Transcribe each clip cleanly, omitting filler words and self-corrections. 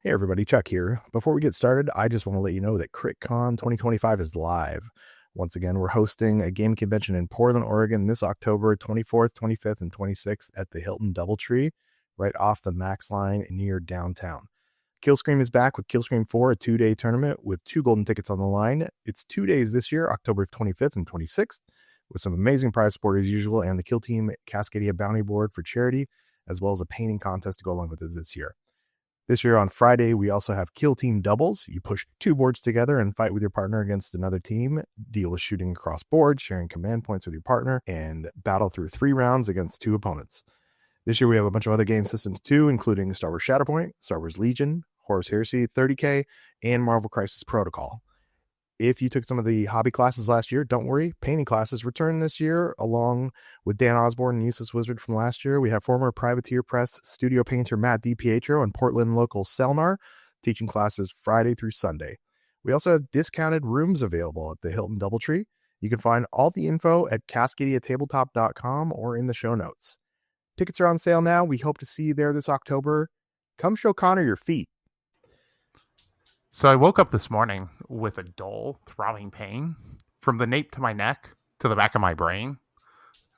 Hey everybody, Chuck here. Before we get started, I just want to let you know that CRITCon 2025 is live. Once again, we're hosting a game convention in Portland, Oregon this October 24th, 25th, and 26th at the Hilton Doubletree, right off the Max line near downtown. Killscream is back with Killscream 4, a 2-day tournament with 2 golden tickets on the line. It's 2 days this year, October 25th and 26th, with some amazing prize support as usual, and the Kill Team Cascadia Bounty Board for charity, as well as a painting contest to go along with it this year. This year on Friday, we also have Kill Team Doubles. You push 2 boards together and fight with your partner against another team. Deal is shooting across boards, sharing command points with your partner, and battle through 3 rounds against 2 opponents. This year we have a bunch of other game systems too, including Star Wars Shatterpoint, Star Wars Legion, Horus Heresy 30K, and Marvel Crisis Protocol. If you took some of the hobby classes last year, don't worry. Painting classes return this year, along with Dan Osborne and Useless Wizard from last year. We have former Privateer Press studio painter Matt DiPietro and Portland local Selnar teaching classes Friday through Sunday. We also have discounted rooms available at the Hilton Doubletree. You can find all the info at cascadiatabletop.com or in the show notes. Tickets are on sale now. We hope to see you there this October. Come show Connor your feet. So I woke up this morning with a dull, throbbing pain from the nape to my neck to the back of my brain.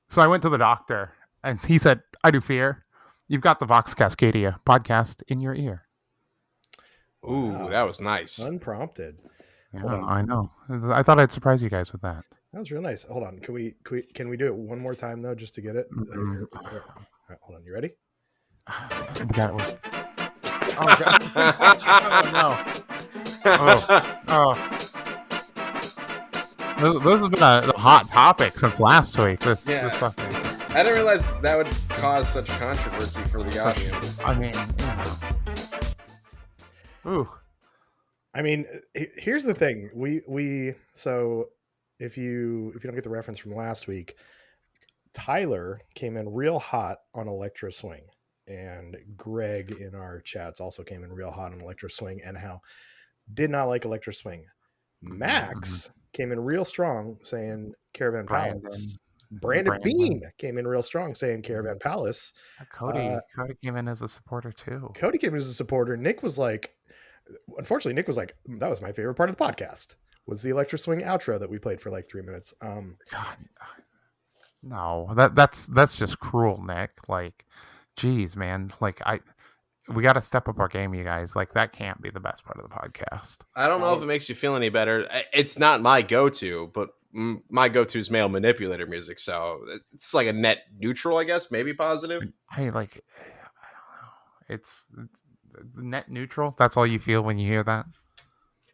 So I went to the doctor, and he said, I do fear. You've got the Vox Cascadia podcast in your ear. Ooh, wow. That was nice. Unprompted. Yeah, I know. I thought I'd surprise you guys with that. That was real nice. Hold on. Can we do it one more time, though, just to get it? Mm-hmm. All right, hold on. You ready? Oh, God. Oh, no. Those have been a hot topic since last week. This stuff. I didn't realize that would cause such controversy for the audience. I mean, Ooh. I mean, here's the thing. So if you don't get the reference from last week, Tyler came in real hot on Electro Swing, and Greg in our chats also came in real hot on Electro Swing and how did not like Electro Swing. Max came in real strong saying Caravan Palace. Brandon Bean came in real strong saying Caravan Palace. Cody came in as a supporter too. Cody came in as a supporter. Nick was like, that was my favorite part of the podcast, was the Electro Swing outro that we played for like 3 minutes. God, no, that's just cruel, Nick. Like, geez, man. Like, we got to step up our game, you guys. Like, that can't be the best part of the podcast. I don't know if it makes you feel any better. It's not my go-to, but my go-to is male manipulator music, so it's like a net neutral, I guess, maybe positive. Hey, like, I don't know. It's net neutral. That's all you feel when you hear that?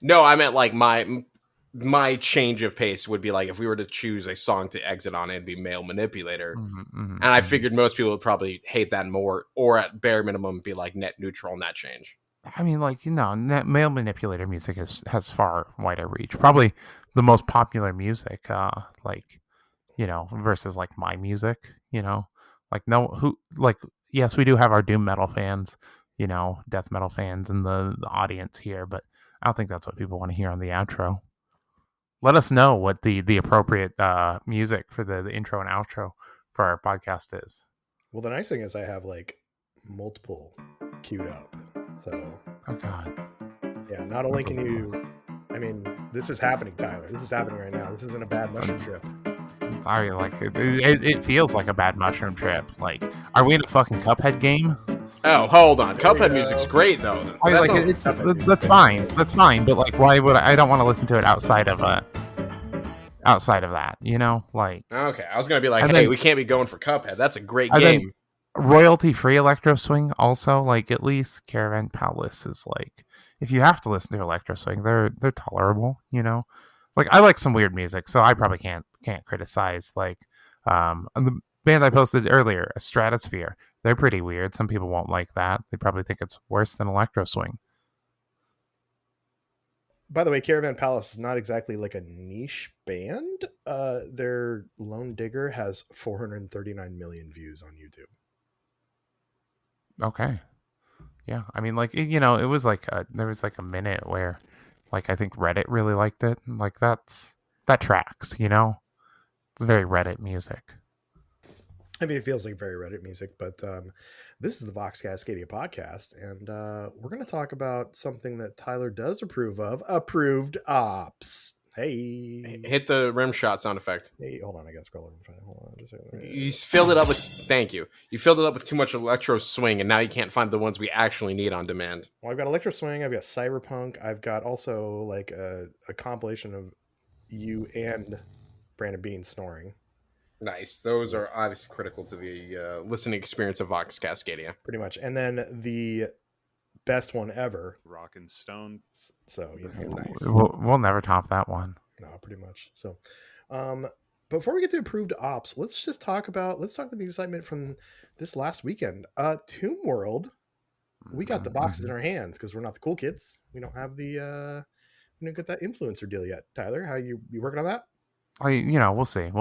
No, I meant like my change of pace would be like if we were to choose a song to exit on, it'd be male manipulator. And I figured most people would probably hate that more, or at bare minimum be like net neutral on that change. I mean, like, male manipulator music has far wider reach. Probably the most popular music, versus like my music, yes, we do have our doom metal fans, death metal fans in the audience here, but I don't think that's what people want to hear on the outro. Let us know what the appropriate music for the intro and outro for our podcast is. Well, the nice thing is I have like multiple queued up. So, oh God, yeah. Not only can you, I mean, this is happening, Tyler. This is happening right now. This isn't a bad mushroom trip. Sorry, like it feels like a bad mushroom trip. Like, are we in a fucking Cuphead game? Oh, hold on. Cuphead music's great though. That's fine. That's fine. But like, why would I don't want to listen to it outside of that? Like. Okay, I was gonna be like, hey, we can't be going for Cuphead. That's a great game. Royalty-free Electro Swing also, like, at least Caravan Palace is like, if you have to listen to Electro Swing, they're tolerable, Like, I like some weird music, so I probably can't criticize, like, the band I posted earlier, Stratosphere. They're pretty weird. Some people won't like that. They probably think it's worse than Electro Swing. By the way, Caravan Palace is not exactly like a niche band. Their Lone Digger has 439 million views on YouTube. Okay. Yeah. I mean, like, it was like there was like a minute where, like, I think Reddit really liked it. Like, that tracks, It's very Reddit music. I mean, it feels like very Reddit music, but this is the Vox Cascadia podcast, and we're going to talk about something that Tyler does approve of: approved ops. Hey, Hit the rim shot sound effect. hey, hold on, I got to scroll over. Hold on, just a second. You filled it up with. Thank you. You filled it up with too much electro swing, and now you can't find the ones we actually need on demand. Well, I've got Electro Swing, I've got Cyberpunk, I've got also like a compilation of you and Brandon Bean snoring. Nice. Those are obviously critical to the listening experience of Vox Cascadia. Pretty much. And then the best one ever, Rock and Stone. So, you know, Nice. We'll never top that one. No, pretty much. So, before we get to approved ops, let's talk about the excitement from this last weekend. Tomb World. We got the boxes in our hands because we're not the cool kids. We don't have the we don't get that influencer deal yet. Tyler, how you working on that? We'll see.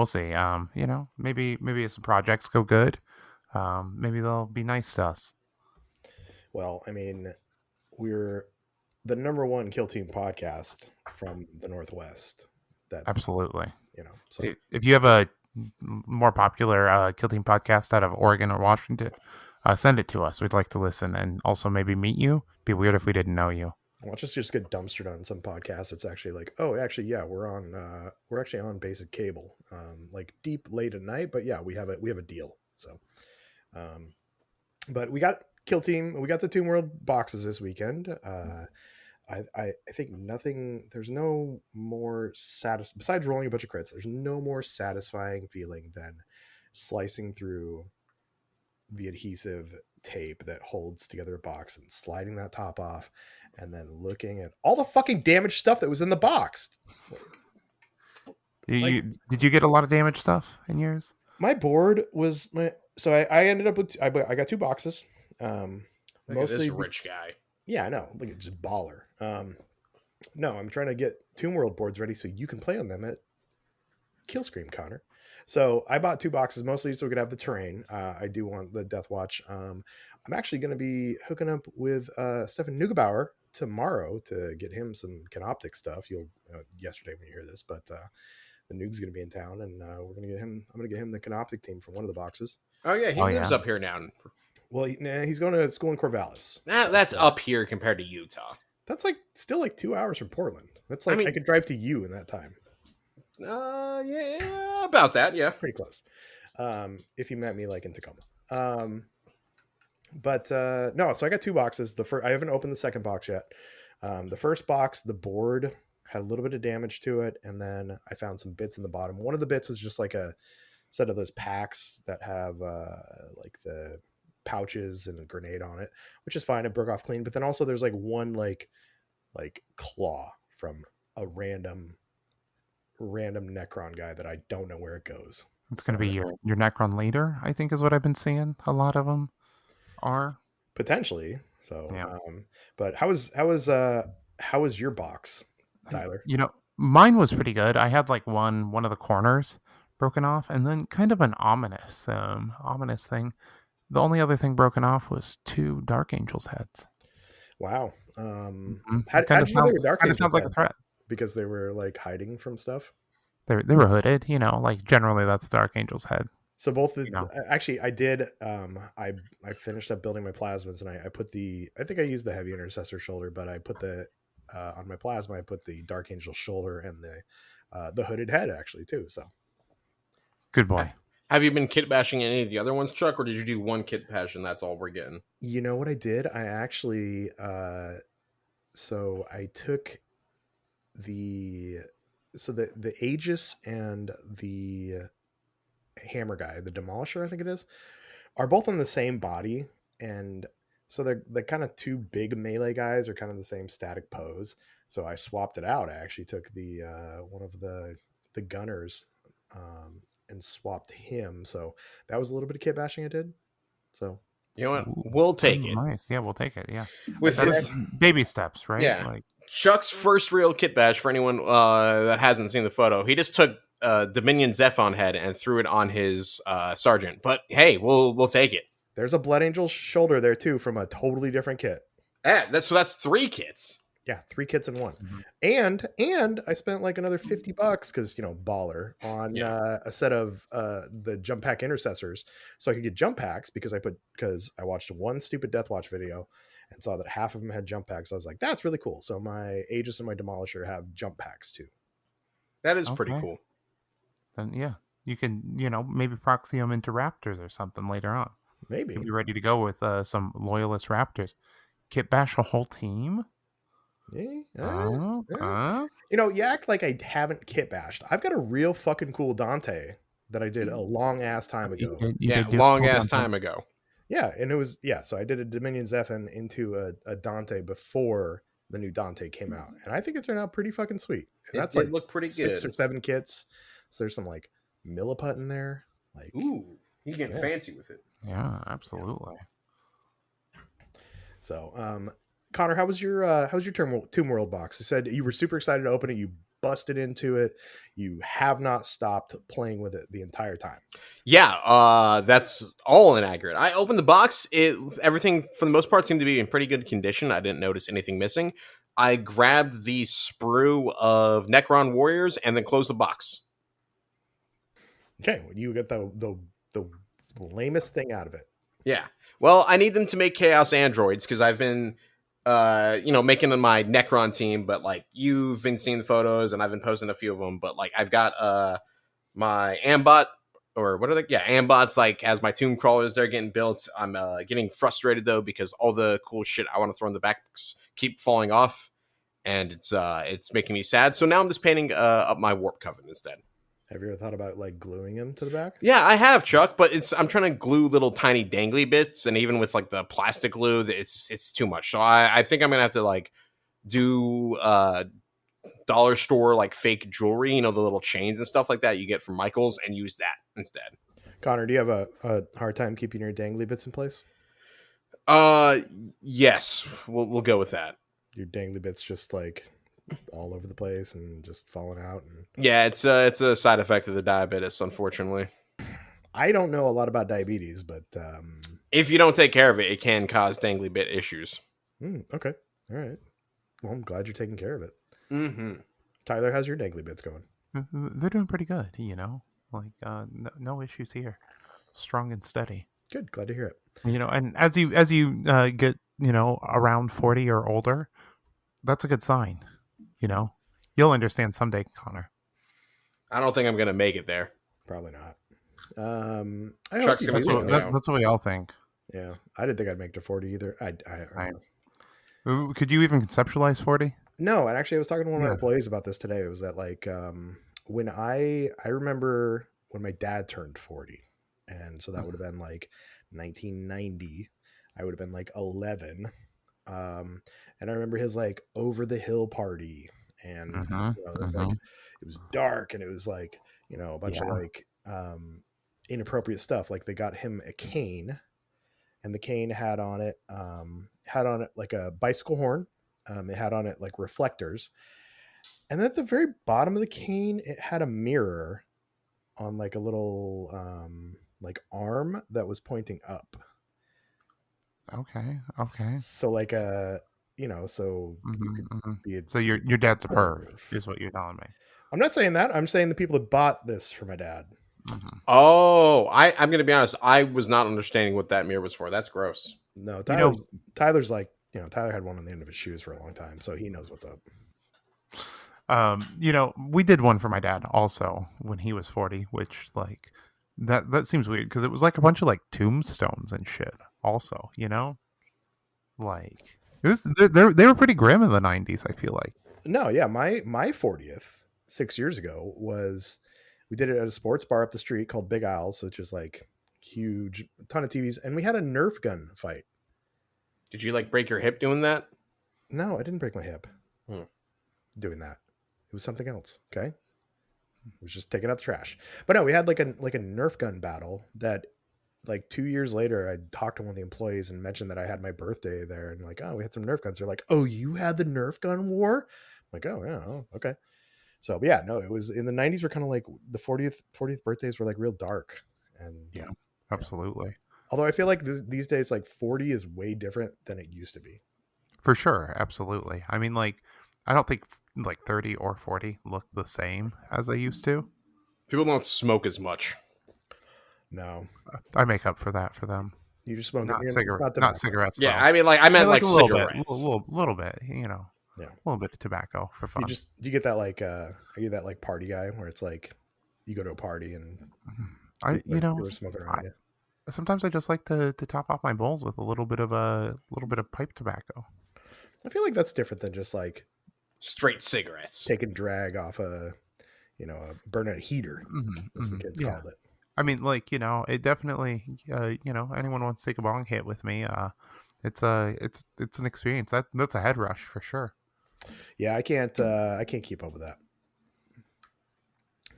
Maybe if some projects go good, maybe they'll be nice to us. Well, I mean, we're the number one Kill Team podcast from the Northwest. That Absolutely. So If you have a more popular Kill Team podcast out of Oregon or Washington, send it to us. We'd like to listen and also maybe meet you. Be weird if we didn't know you. Watch us just get dumpstered on some podcast. It's actually like, oh, actually, yeah, we're actually on basic cable, like deep late at night. But yeah, we have a deal. So, but we got Kill Team. We got the Tomb World boxes this weekend. I think nothing. There's no more besides rolling a bunch of crits. There's no more satisfying feeling than slicing through the adhesive tape that holds together a box and sliding that top off and then looking at all the fucking damaged stuff that was in the box. Did you get a lot of damaged stuff in yours? My board was so I ended up with I got 2 boxes. Mostly this rich guy. Yeah, I know. Look at just baller. No, I'm trying to get Tomb World boards ready so you can play on them at Killscream, Connor. So I bought 2 boxes mostly so we could have the terrain. I do want the Death Watch. I'm actually going to be hooking up with Stefan Neugebauer tomorrow to get him some Canoptic stuff. You'll yesterday when you hear this, but the Noog's going to be in town, and we're going to get him. I'm going to get him the Canoptic team from one of the boxes. Oh yeah, he lives up here now. Well, he's going to school in Corvallis. That's up here compared to Utah. That's still 2 hours from Portland. That's I could drive to you in that time. Yeah, about that. Yeah, pretty close. If you met me in Tacoma. But no, so I got 2 boxes. I haven't opened the second box yet. The first box, the board had a little bit of damage to it, and then I found some bits in the bottom. One of the bits was just like a set of those packs that have the pouches and a grenade on it, which is fine. It broke off clean. But then also there's one claw from a random Necron guy that I don't know where it goes. It's going to be your Necron leader, I think, is what I've been seeing. A lot of them are potentially. So, yeah. But how was your box, Tyler? Mine was pretty good. I had one of the corners broken off, and then kind of an ominous thing. The only other thing broken off was 2 Dark Angels heads. Wow. How did you know they were Dark Angels? Sounds like a threat. Because they were hiding from stuff. They were hooded, generally that's the Dark Angel's head. So both actually I did I finished up building my plasmas, and I put I think I used the heavy intercessor shoulder, but I put the on my plasma I put the Dark Angel shoulder and the hooded head actually too. So good boy. Have you been kit bashing any of the other ones, Chuck, or did you do 1 kit bash and that's all we're getting? You know what I did? I actually so I took the Aegis and the hammer guy, the Demolisher, I think it is, are both on the same body, and so they're kind of 2 big melee guys, are kind of the same static pose. So I swapped it out. I actually took the one of the gunners and swapped him. So that was a little bit of kit bashing I did. So you know what? We'll take it. Nice. Yeah, we'll take it. Yeah. With baby steps, right? Yeah. Chuck's first real kit bash, for anyone that hasn't seen the photo, he just took Dominion Zephon head and threw it on his sergeant. But hey, we'll take it. There's a Blood Angel shoulder there too from a totally different kit. That's 3 kits. Yeah, 3 kits in one. Mm-hmm. And I spent like another $50 because baller on a set of the jump pack intercessors, so I could get jump packs because I watched one stupid Death Watch video and saw that half of them had jump packs. I was like, that's really cool. So my Aegis and my Demolisher have jump packs too. That is pretty Okay. cool. Then yeah, you can maybe proxy them into Raptors or something later on. Maybe You'll be ready to go with some loyalist Raptors. Kit bash a whole team. You act like I haven't kit bashed. I've got a real fucking cool Dante that I did a long ass time ago. You did do long ass time ago. Yeah, and it was so I did a Dominion Zephyr into a Dante before the new Dante came out, and I think it turned out pretty fucking sweet. And It did look pretty 6 good. or 7 kits. So there's some like milliput in there. Like, ooh, you getting fancy with it? Yeah, absolutely. So, Connor, how was your Tomb World box? You said you were super excited to open it. You busted into it. You have not stopped playing with it the entire time. Yeah, that's all inaccurate. I opened the box. Everything for the most part seemed to be in pretty good condition. I didn't notice anything missing. I grabbed the sprue of Necron Warriors and then closed the box. Okay, well, you get the lamest thing out of it. Yeah. Well, I need them to make Chaos Androids because I've been, making them my Necron team. But like you've been seeing the photos and I've been posting a few of them. But like I've got my Ambot or what are they? Yeah, Ambots like as my tomb crawlers. They're getting built. I'm getting frustrated though because all the cool shit I want to throw in the backs keep falling off, and it's making me sad. So now I'm just painting up my Warp Coven instead. Have you ever thought about like gluing him to the back? Yeah, I have, Chuck, but I'm trying to glue little tiny dangly bits, and even with like the plastic glue, it's too much. So I think I'm gonna have to like do dollar store like fake jewelry, the little chains and stuff like that you get from Michaels, and use that instead. Connor, do you have a hard time keeping your dangly bits in place? Yes, we'll go with that. Your dangly bits just like all over the place and just falling out. And yeah, it's a side effect of the diabetes, unfortunately. I don't know a lot about diabetes, but if you don't take care of it, it can cause dangly bit issues. Okay, all right. Well, I'm glad you're taking care of it. Mm-hmm. Tyler, how's your dangly bits going? They're doing pretty good. Like no issues here. Strong and steady. Good, glad to hear it. And as you get around 40 or older, that's a good sign. You'll understand someday, Connor. I don't think I'm gonna make it there. Probably not. Chuck's gonna be that's what we all think. Yeah, I didn't think I'd make it to 40 either. I could you even conceptualize 40? No, and actually, I was talking to one of my employees about this today. It was that like when I remember when my dad turned 40, and so that would have been like 1990. I would have been like 11. And I remember his like over the hill party, and it was like it was dark, and it was like a bunch of like inappropriate stuff. Like they got him a cane, and the cane had on it like a bicycle horn. It had on it like reflectors, and at the very bottom of the cane, it had a mirror on like a little like arm that was pointing up. Okay. So like so so your dad's a perv is what you're telling me. I'm not saying that. I'm saying the people that bought this for my dad. Mm-hmm. Oh, I'm gonna be honest. I was not understanding what that mirror was for. That's gross. No, Tyler's like Tyler had one on the end of his shoes for a long time, so he knows what's up. We did one for my dad also when he was 40, which like that seems weird because it was like a bunch of like tombstones and shit. Also, like it was they were pretty grim in the 90s. I feel like. No, yeah, my 40th 6 years ago was we did it at a sports bar up the street called Big Owls, which is like huge, a ton of TVs, and we had a Nerf gun fight. Did you like break your hip doing that? No, I didn't break my hip doing that. It was something else. Okay, it was just taking out the trash. But no, we had like a Nerf gun battle that. Like 2 years later, I talked to one of the employees and mentioned that I had my birthday there, and like, oh, we had some Nerf guns. They're like, oh, you had the Nerf gun war? I'm like, oh yeah, oh, okay. So yeah, no, it was in the 90s. Were kind of like the 40th birthdays were like real dark, and yeah, absolutely. Although I feel like these days, like 40 is way different than it used to be. For sure, absolutely. I mean, like, I don't think like 30 or 40 look the same as they used to. People don't smoke as much. No, I make up for that for them. you just smoke Not it. not tobacco. cigarettes. Yeah, though. I mean, like I meant like a little bit, cigarettes. little bit. You know, Yeah. a little bit of tobacco for fun. You get that like are you that like party guy where it's like you go to a party and people are smoking around you? Sometimes I just like to top off my bowls with a little bit of pipe tobacco. I feel like that's different than just like straight cigarettes. Taking drag off a burnout heater, as the kids called it. I mean, like, it definitely, anyone wants to take a bong hit with me. It's an experience. That's a head rush for sure. Yeah, I can't keep up with that.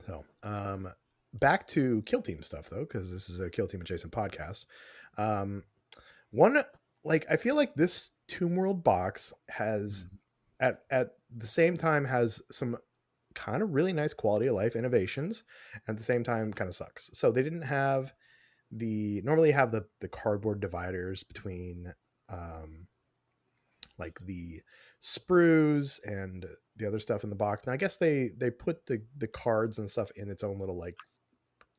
So, back to Kill Team stuff though, because this is a Kill Team adjacent podcast. One, like, I feel like this Tomb World box has at the same time has some kind of really nice quality of life innovations, at the same time kind of sucks. So they didn't have normally have the cardboard dividers between like the sprues and the other stuff in the box. Now I guess they put the cards and stuff in its own little like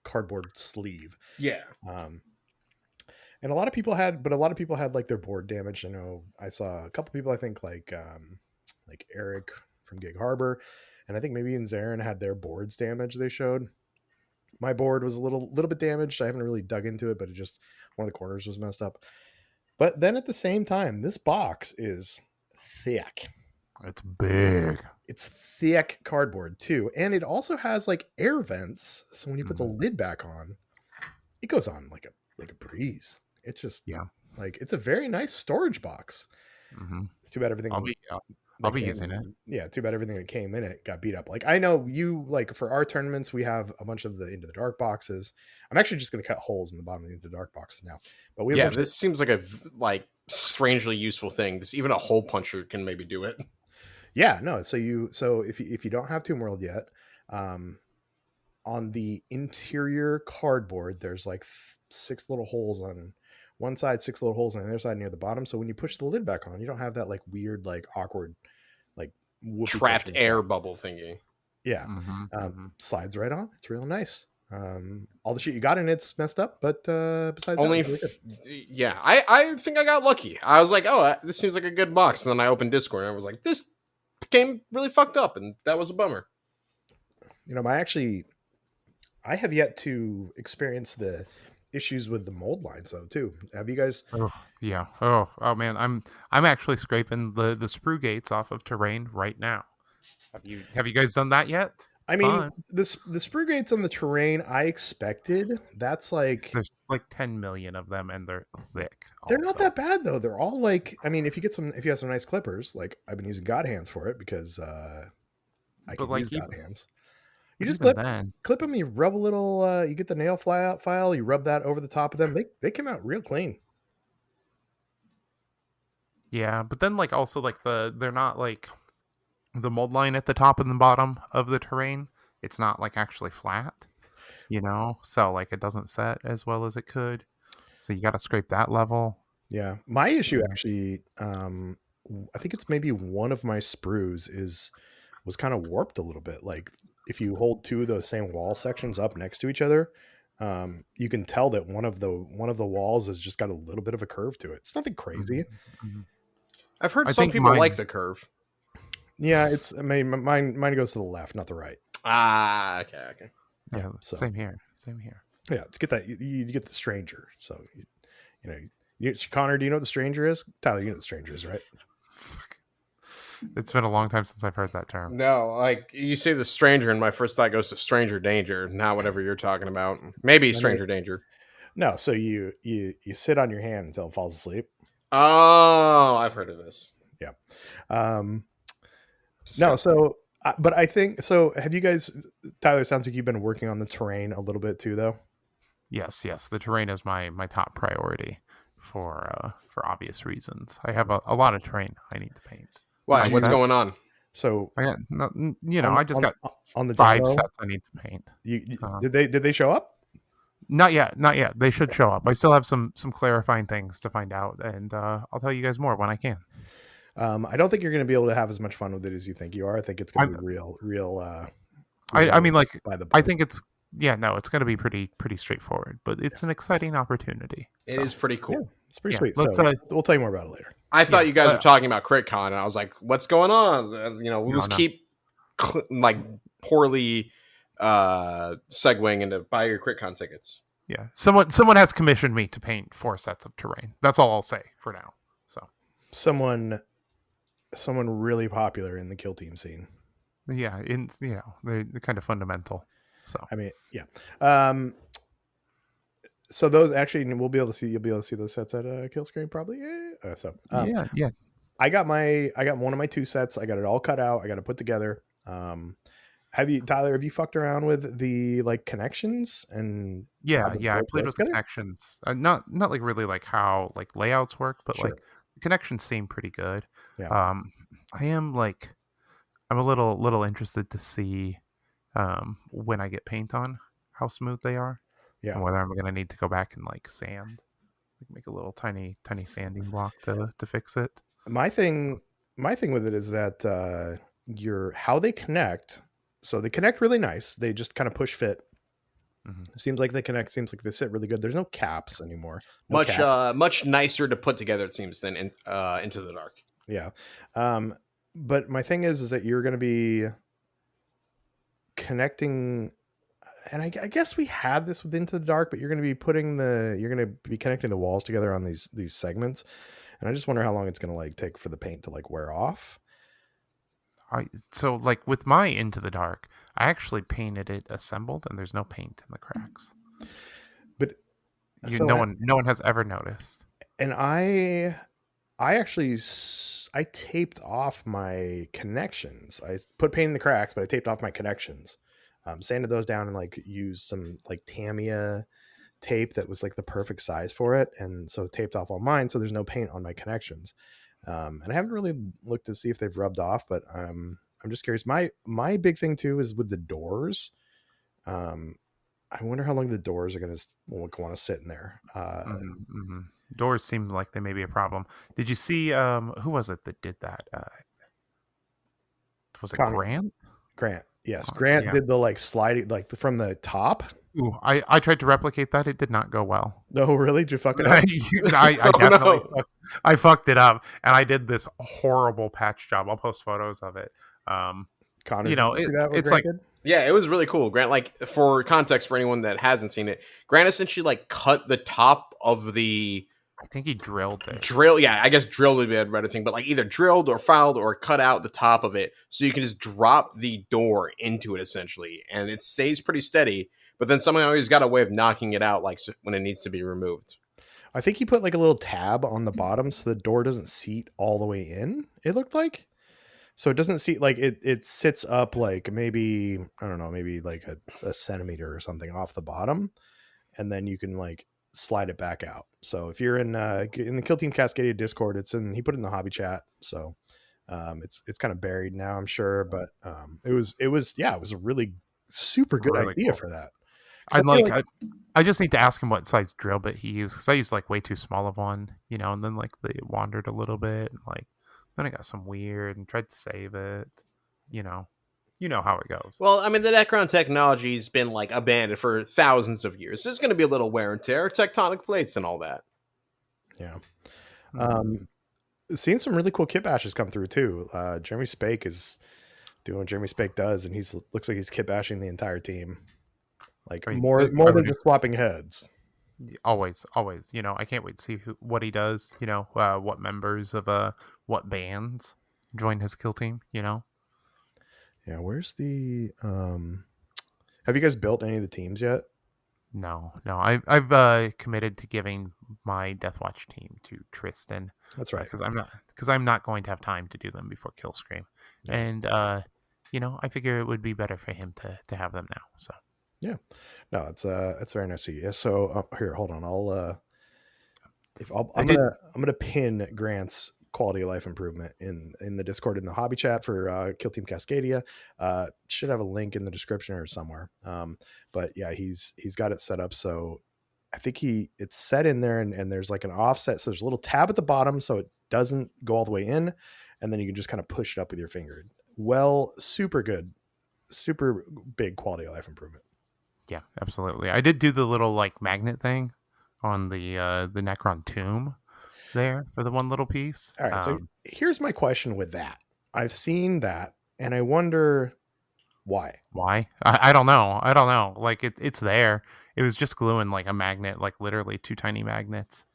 cardboard sleeve. Yeah. And a lot of people had like their board damaged. I know I saw a couple people, I think like Eric from Gig Harbor, and I think maybe even Zarin had their boards damaged. They showed. My board was a little bit damaged. I haven't really dug into it, but it just one of the corners was messed up. But then at the same time, this box is thick. It's big. It's thick cardboard too, and it also has like air vents. So when you put the lid back on, it goes on like a breeze. It's just like it's a very nice storage box. Mm-hmm. It's too bad everything. I'll be using it. Yeah, too bad everything that came in it got beat up. Like I know you like for our tournaments, we have a bunch of the Into the Dark boxes. I'm actually just going to cut holes in the bottom of the Into the Dark boxes now. But we have this seems like a strangely useful thing. This even a hole puncher can maybe do it. Yeah, no. So if you don't have Tomb World yet, on the interior cardboard, there's like 6 little holes on one side, 6 little holes on the other side near the bottom. So when you push the lid back on, you don't have that like weird, like awkward, like trapped air bubble thingy. Yeah. Slides right on. It's real nice. All the shit you got in it's messed up, but besides only that, yeah, I think I got lucky. I was like, oh, this seems like a good box, and then I opened Discord and I was like, this came really fucked up, and that was a bummer. I have yet to experience the issues with the mold lines though too. Have you guys? Oh yeah. Oh man, I'm actually scraping the sprue gates off of terrain right now. Have you guys done that yet? I mean, the sprue gates on the terrain, I expected. That's like there's like 10 million of them, and they're thick. They're not that bad though. They're all like, I mean, if you have some nice clippers, like I've been using God hands for it because I can use God hands. You just clip them. You rub a little. You get the nail file. You rub that over the top of them. They come out real clean. Yeah, but then like also like they're not like the mold line at the top and the bottom of the terrain. It's not like actually flat, so like it doesn't set as well as it could. So you got to scrape that level. Yeah, my issue actually, I think it's maybe one of my sprues was kind of warped a little bit. Like if you hold 2 of those same wall sections up next to each other, you can tell that one of the walls has just got a little bit of a curve to it. It's nothing crazy. Mm-hmm. I've heard some people like the curve. Yeah, it's. I mean, mine goes to the left, not the right. Ah, okay. Yeah, same here. Yeah, let's get that. You get the stranger. So, Connor, do you know what the stranger is? Tyler, you know what the stranger is, right? It's been a long time since I've heard that term. No, like you say the stranger, and my first thought goes to stranger danger, not whatever you're talking about. Maybe stranger danger. No, so you sit on your hand until it falls asleep. Oh, I've heard of this. Yeah. No, so but I think so. Have you guys, Tyler? Sounds like you've been working on the terrain a little bit too, though. Yes. The terrain is my top priority for obvious reasons. I have a lot of terrain I need to paint. Why? What's going on? So I got, I just got on the 5 demo, sets I need to paint. Did they show up? Not yet. They should show up. I still have some clarifying things to find out, and I'll tell you guys more when I can. I don't think you're going to be able to have as much fun with it as you think you are. I think it's going to be real. I mean, like, by the I think it's it's going to be pretty straightforward, but it's an exciting opportunity. It is pretty cool. Yeah, it's pretty sweet. Let's, So we'll tell you more about it later. I thought you guys were talking about CritCon, and I was like, "What's going on?" We'll just keep like poorly segueing into buy your CritCon tickets. Yeah, someone has commissioned me to paint 4 sets of terrain. That's all I'll say for now. So someone really popular in the kill team scene. Yeah, they're kind of fundamental. So I mean, yeah. So those actually you'll be able to see those sets at Kill Screen probably. Yeah. I got one of my 2 sets. I got it all cut out. I got it put together. Have you fucked around with the like connections and I played with the connections. Not like really like how like layouts work, but like the connections seem pretty good. Yeah. I'm a little interested to see when I get paint on how smooth they are. Yeah. And whether I'm going to need to go back and like sand, like make a little tiny sanding block to fix it. My thing with it is that how they connect. So they connect really nice. They just kind of push fit. Mm-hmm. Seems like they connect. Seems like they sit really good. There's no caps anymore. Much nicer to put together, it seems, than Into the Dark. Yeah. But my thing is that you're going to be connecting, and I guess we had this with Into the Dark, but you're going to be connecting the walls together on these segments, and I just wonder how long it's going to like take for the paint to like wear off. So like with my Into the Dark, I actually painted it assembled, and there's no paint in the cracks. But no one has ever noticed. And I actually I taped off my connections. I put paint in the cracks, but I taped off my connections. Sanded those down and like used some like Tamiya tape that was like the perfect size for it, and so taped off all mine, so there's no paint on my connections. And I haven't really looked to see if they've rubbed off, but I'm just curious. My big thing too is with the doors. I wonder how long the doors are going to want to sit in there. Doors seem like they may be a problem. Did you see who was it that did that? Was it Grant? Grant, yes. Grant did the like sliding like from the top. Ooh, I tried to replicate that. It did not go well. No, really? Did you fuck it up? I definitely I fucked it up, and I did this horrible patch job. I'll post photos of it. Connor, it's like yeah, it was really cool. Grant, like for context for anyone that hasn't seen it, Grant essentially like cut the top of the. I think he drilled it. I guess drilled would be a better thing, but like either drilled or filed or cut out the top of it so you can just drop the door into it essentially, and it stays pretty steady. But then somehow he's got a way of knocking it out, like when it needs to be removed. I think he put like a little tab on the bottom so the door doesn't seat all the way in. It looked like, so it doesn't seat like it sits up like maybe I don't know, maybe like a centimeter or something off the bottom, and then you can like slide it back out. So if you're in the Kill Team Cascadia Discord, he put it in the hobby chat. So it's kind of buried now, I'm sure, but it was a really super good idea for that. I just need to ask him what size drill bit he used, because I used like way too small of one, and then like they wandered a little bit, and like then I got some weird and tried to save it, you know how it goes. Well, I mean, the Necron technology's been like abandoned for thousands of years. There's going to be a little wear and tear, tectonic plates, and all that. Yeah. Seeing some really cool kit bashes come through too. Jeremy Spake is doing what Jeremy Spake does, and looks like he's kit bashing the entire team. Like more than just swapping heads. Always. I can't wait to see what he does. What members of what bands join his kill team. Yeah, where's the have you guys built any of the teams yet? No. I've committed to giving my Deathwatch team to Tristan. That's right. Because I'm not going to have time to do them before Kill Scream. Yeah. And I figure it would be better for him to have them now. So yeah. No, it's very nice to you. So here, hold on. I'm gonna pin Grant's quality of life improvement in the Discord in the hobby chat for Kill Team Cascadia. Should have a link in the description or somewhere. But yeah, he's got it set up so I think it's set in there and there's like an offset, so there's a little tab at the bottom so doesn't go all the way in, and then you can just kind of push it up with your finger. Well, super good, super big quality of life improvement. Yeah, absolutely. I did do the little like magnet thing on the Necron tomb there for the one little piece. All right, so here's my question with that. I've seen that, and I wonder why. Why? I don't know. I don't know. Like it's there. It was just gluing like a magnet, like literally 2 tiny magnets.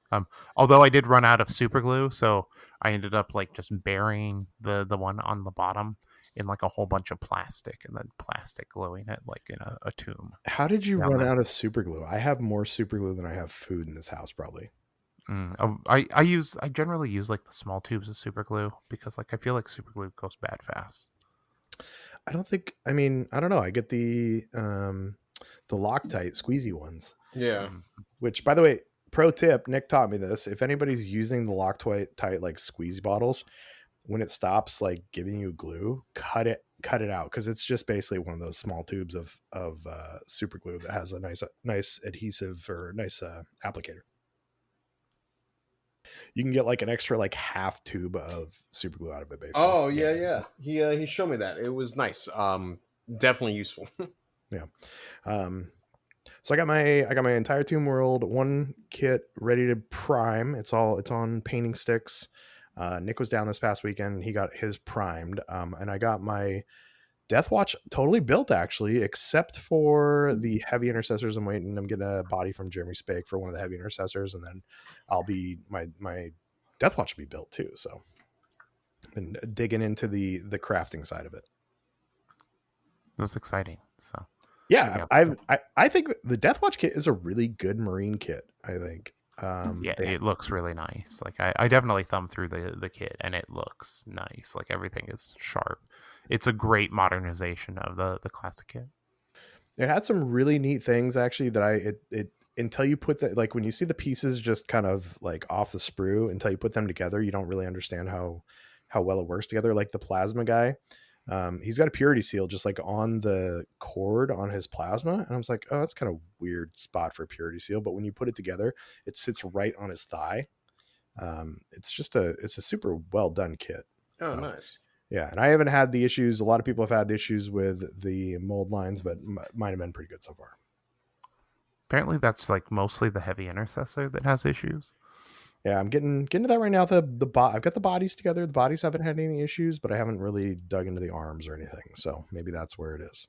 Although I did run out of super glue, so I ended up like just burying the one on the bottom in like a whole bunch of plastic, and then plastic gluing it like in a tomb. How did you Yeah, run man. out of super glue? I have more super glue than I have food in this house, probably. I generally use like the small tubes of super glue because like I feel like super glue goes bad fast. I don't think. I mean, I don't know. I get the Loctite squeezy ones. Yeah. Which, by the way, pro tip, Nick taught me this. If anybody's using the Loctite like squeeze bottles, when it stops like giving you glue, cut it out, because it's just basically one of those small tubes of super glue that has a nice adhesive or nice applicator. You can get like an extra like half tube of super glue out of it, basically. Oh yeah. He showed me that. It was nice. Definitely useful. Yeah. So I got my entire Tomb World 1 kit ready to prime. It's on painting sticks. Nick was down this past weekend. He got his primed. And I got my Death Watch totally built, actually, except for the heavy intercessors. I'm getting a body from Jeremy Spake for one of the heavy intercessors, and then I'll be my Death Watch will be built too. So I've been digging into the crafting side of it. That's exciting. So yeah. I think the Death Watch kit is a really good Marine kit. I think. It looks really nice. Like I definitely thumbed through the kit, and it looks nice. Like everything is sharp. It's a great modernization of the classic kit. It had some really neat things actually that it until you put that, like when you see the pieces just kind of like off the sprue, until you put them together, you don't really understand how well it works together. Like the plasma guy, he's got a purity seal just like on the cord on his plasma, and I was like, oh, that's kind of weird spot for a purity seal, but when you put it together, it sits right on his thigh. It's a super well done kit. Oh, nice. Yeah, and I haven't had the issues. A lot of people have had issues with the mold lines, but mine have been pretty good so far. Apparently, that's like mostly the heavy intercessor that has issues. Yeah, I'm getting to that right now. I've got the bodies together. The bodies haven't had any issues, but I haven't really dug into the arms or anything. So maybe that's where it is.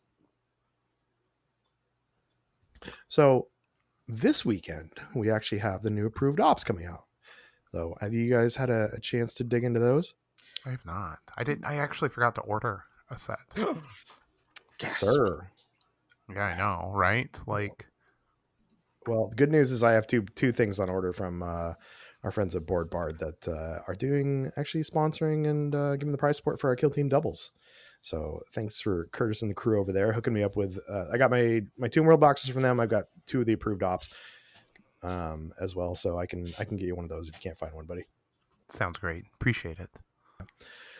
So this weekend we actually have the new approved ops coming out. So have you guys had a chance to dig into those? I have not. I actually forgot to order a set. Sir. Yeah, I know, right? Like, well, the good news is I have two things on order from our friends at Board Bard that are doing actually sponsoring and giving the prize support for our Kill Team doubles. So thanks for Curtis and the crew over there hooking me up with. I got my Tomb World boxes from them. I've got 2 of the approved ops as well, so I can get you one of those if you can't find one, buddy. Sounds great. Appreciate it.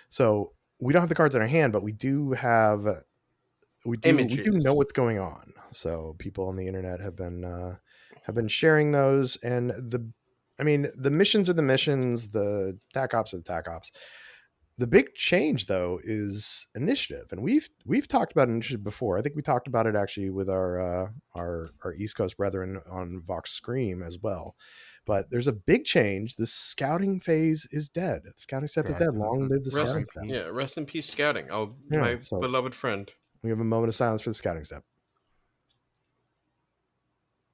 So we don't have the cards in our hand, but we do have images. We do know what's going on. So people on the internet have been sharing those, and the missions are the missions, the TAC ops are the TAC ops. The big change though is initiative, and we've talked about initiative before. I think we talked about it actually with our East Coast brethren on Vox Scream as well. But there's a big change. The scouting phase is dead. The scouting step is dead. Long live the scouting step. Yeah, rest in peace, scouting. Oh, my beloved friend. We have a moment of silence for the scouting step,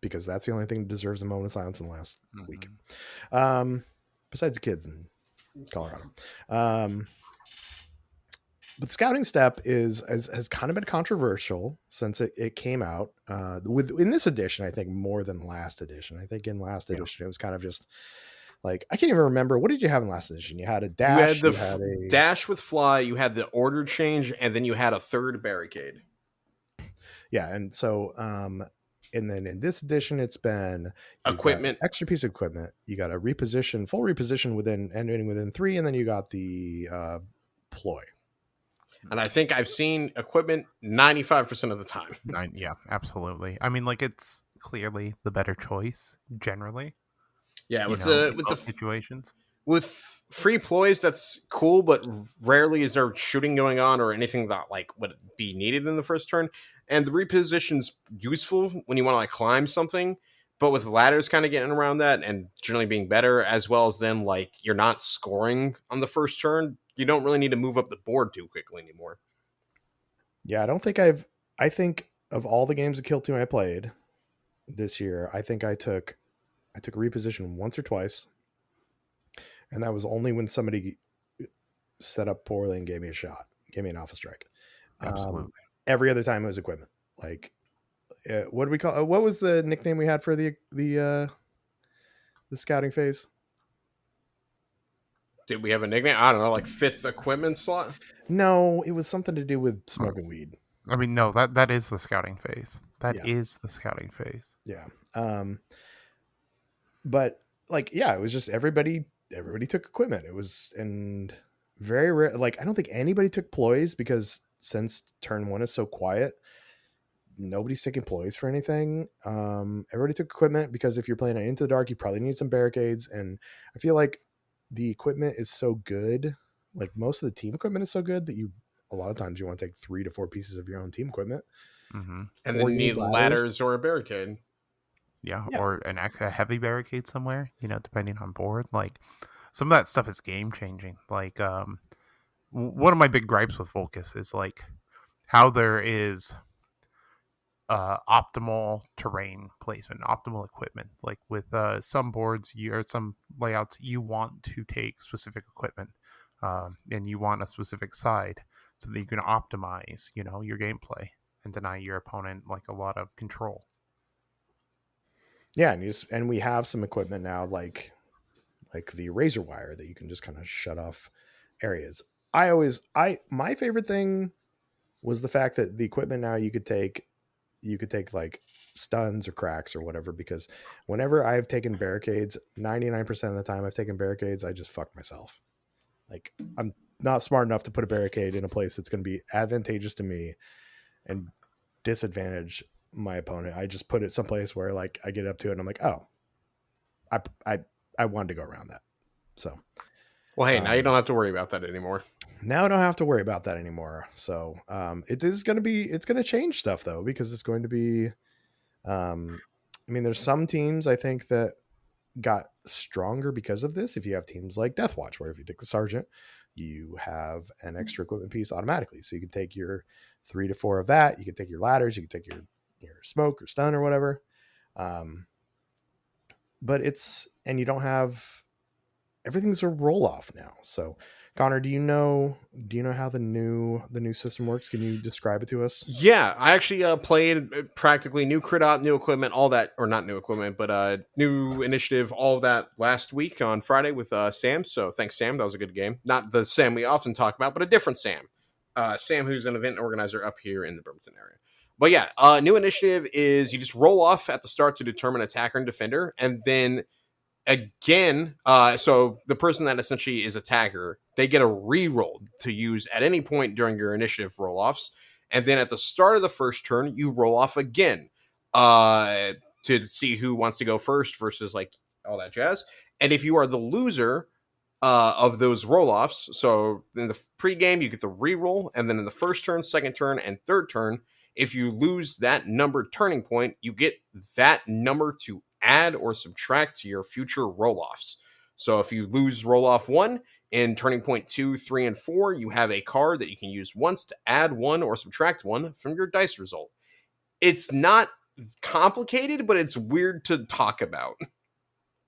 because that's the only thing that deserves a moment of silence in the last week. Besides the kids in Colorado. But scouting step has kind of been controversial since it came out in this edition. I think more than last edition. I think in last edition it was kind of just like, I can't even remember, what did you have in last edition? You had a dash. You had a dash with fly. You had the order change, and then you had a third barricade. Yeah, and so and then in this edition, it's been equipment, extra piece of equipment. You got a full reposition ending within 3, and then you got the ploy. And I think I've seen equipment 95% of the time. Yeah, absolutely. I mean, like, it's clearly the better choice generally. Yeah, with the situations. with free ploys, that's cool, but rarely is there shooting going on or anything that like would be needed in the first turn. And the reposition's useful when you want to like climb something, but with ladders kind of getting around that and generally being better, as well as then like you're not scoring on the first turn, you don't really need to move up the board too quickly anymore. Yeah, I think of all the games of Kill 2 I played this year, I think I took reposition once or twice, and that was only when somebody set up poorly and gave me a shot, gave me an alpha strike. Absolutely. Every other time it was equipment. Like, what do we call? What was the nickname we had for the scouting phase? Did we have a nickname? I don't know, like fifth equipment slot? No, it was something to do with smoking weed. I mean, no, that is the scouting phase. That Yeah. is the scouting phase. Yeah. But like, yeah, it was just everybody took equipment. It was, and very rare. Like, I don't think anybody took ploys because since turn 1 is so quiet, nobody's taking ploys for anything. Everybody took equipment because if you're playing it Into the Dark, you probably need some barricades. And I feel like the equipment is so good. Like, most of the team equipment is so good that a lot of times you want to take 3 to 4 pieces of your own team equipment. Mm-hmm. And then you need ladders or a barricade. Yeah, or a heavy barricade somewhere, depending on board. Like, some of that stuff is game changing. Like, one of my big gripes with Volcus is like how there is optimal terrain placement, optimal equipment. Like with some boards, or some layouts, you want to take specific equipment, and you want a specific side so that you can optimize, your gameplay and deny your opponent like a lot of control. Yeah, and we have some equipment now, like the razor wire that you can just kind of shut off areas. My favorite thing was the fact that the equipment now you could take like stuns or cracks or whatever, because whenever I've taken barricades, 99% of the time I've taken barricades, I just fucked myself. Like, I'm not smart enough to put a barricade in a place that's going to be advantageous to me and disadvantage my opponent. I just put it someplace where like I get up to it and I'm like, oh, I wanted to go around that. So, well, hey, now you don't have to worry about that anymore. Now I don't have to worry about that anymore. So, it's going to change stuff though, because it's going to be, I mean, there's some teams I think that got stronger because of this. If you have teams like Death Watch, where if you take the Sergeant, you have an extra equipment piece automatically. So you can take your 3 to 4 of that. You can take your ladders. You can take your smoke or stun or whatever. But and you don't have, everything's a roll off now. So Connor, do you know how the new system works? Can you describe it to us? Yeah, I actually played practically new crit op, new equipment, all that, or not new equipment, but new initiative, all of that last week on Friday with Sam. So thanks, Sam. That was a good game. Not the Sam we often talk about, but a different Sam. Sam, who's an event organizer up here in the Bremerton area. But yeah, new initiative is you just roll off at the start to determine attacker and defender, and then again, so the person that essentially is attacker, they get a reroll to use at any point during your initiative roll-offs, and then at the start of the first turn, you roll off again to see who wants to go first versus like all that jazz. And if you are the loser of those roll-offs, so in the pregame you get the reroll, and then in the first turn, second turn, and third turn, if you lose that numbered turning point, you get that number to add or subtract to your future roll-offs. So if you lose roll-off 1 in turning point 2, 3, and 4, you have a card that you can use once to add 1 or subtract 1 from your dice result. It's not complicated, but it's weird to talk about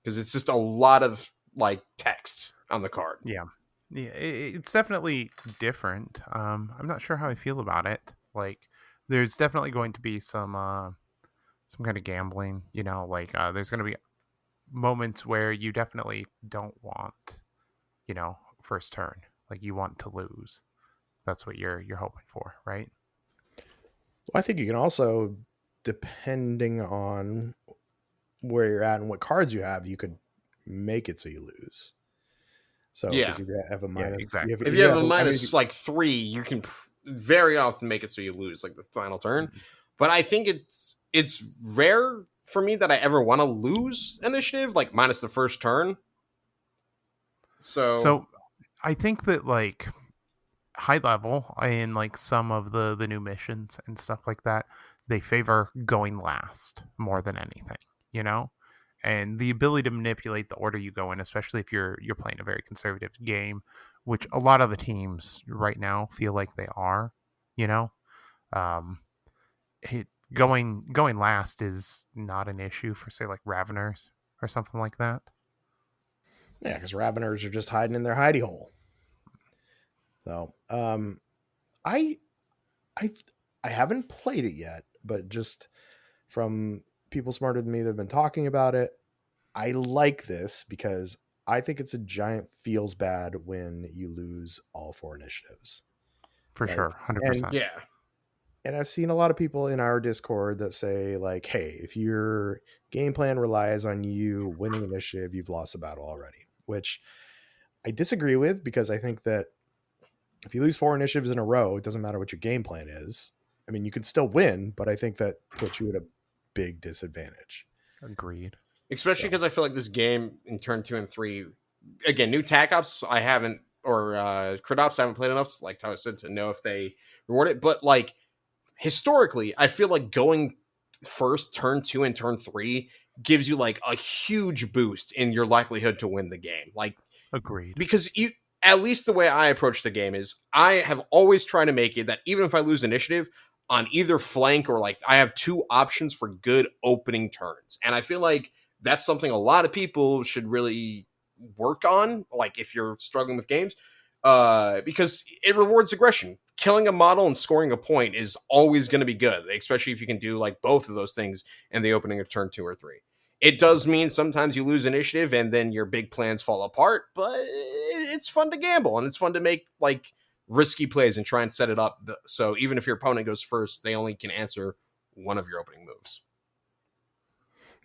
because it's just a lot of like text on the card. Yeah, it's definitely different. I'm not sure how I feel about it. Like, there's definitely going to be some kind of gambling, like there's going to be moments where you definitely don't want, first turn. Like, you want to lose. That's what you're hoping for, right? Well, I think you can also, depending on where you're at and what cards you have, you could make it so you lose. So yeah, if you have a minus, yeah, exactly. If you have a minus like 3, you can very often make it so you lose like the final turn. Mm-hmm. But I think it's rare for me that I ever want to lose initiative, like minus the first turn. So I think that like high level in like some of the new missions and stuff like that, they favor going last more than anything, you know? And the ability to manipulate the order you go in, especially if you're playing a very conservative game, which a lot of the teams right now feel like they are, you know? Um going last is not an issue for say like Raveners or something like that. Yeah, because Raveners are just hiding in their hidey hole. So, I, I, I haven't played it yet, but just from people smarter than me that have been talking about it, I like this because I think it's a giant feels bad when you lose all 4 initiatives. For Like, sure, and 100%. Yeah. and I've seen a lot of people in our Discord that say like, "Hey, if your game plan relies on you winning initiative, you've lost the battle already." Which I disagree with because I think that if you lose 4 initiatives in a row, it doesn't matter what your game plan is. I mean, you can still win, but I think that puts you at a big disadvantage. Agreed. Especially So, because I feel like this game in turn 2 and 3, again, new tac ops I haven't, or crit ops I haven't played enough, like Tyler said, to know if they reward it. But like historically, I feel like going first, turn 2 and turn 3 gives you like a huge boost in your likelihood to win the game. Like, Agreed. because you, at least the way I approach the game is I have always tried to make it that even if I lose initiative on either flank, or like I have 2 options for good opening turns. And I feel like that's something a lot of people should really work on, like if you're struggling with games, because it rewards aggression. Killing a model and scoring a point is always going to be good, especially if you can do like both of those things in the opening of turn 2 or 3. It does mean sometimes you lose initiative and then your big plans fall apart, but it's fun to gamble and it's fun to make like risky plays and try and set it up so even if your opponent goes first, they only can answer one of your opening moves.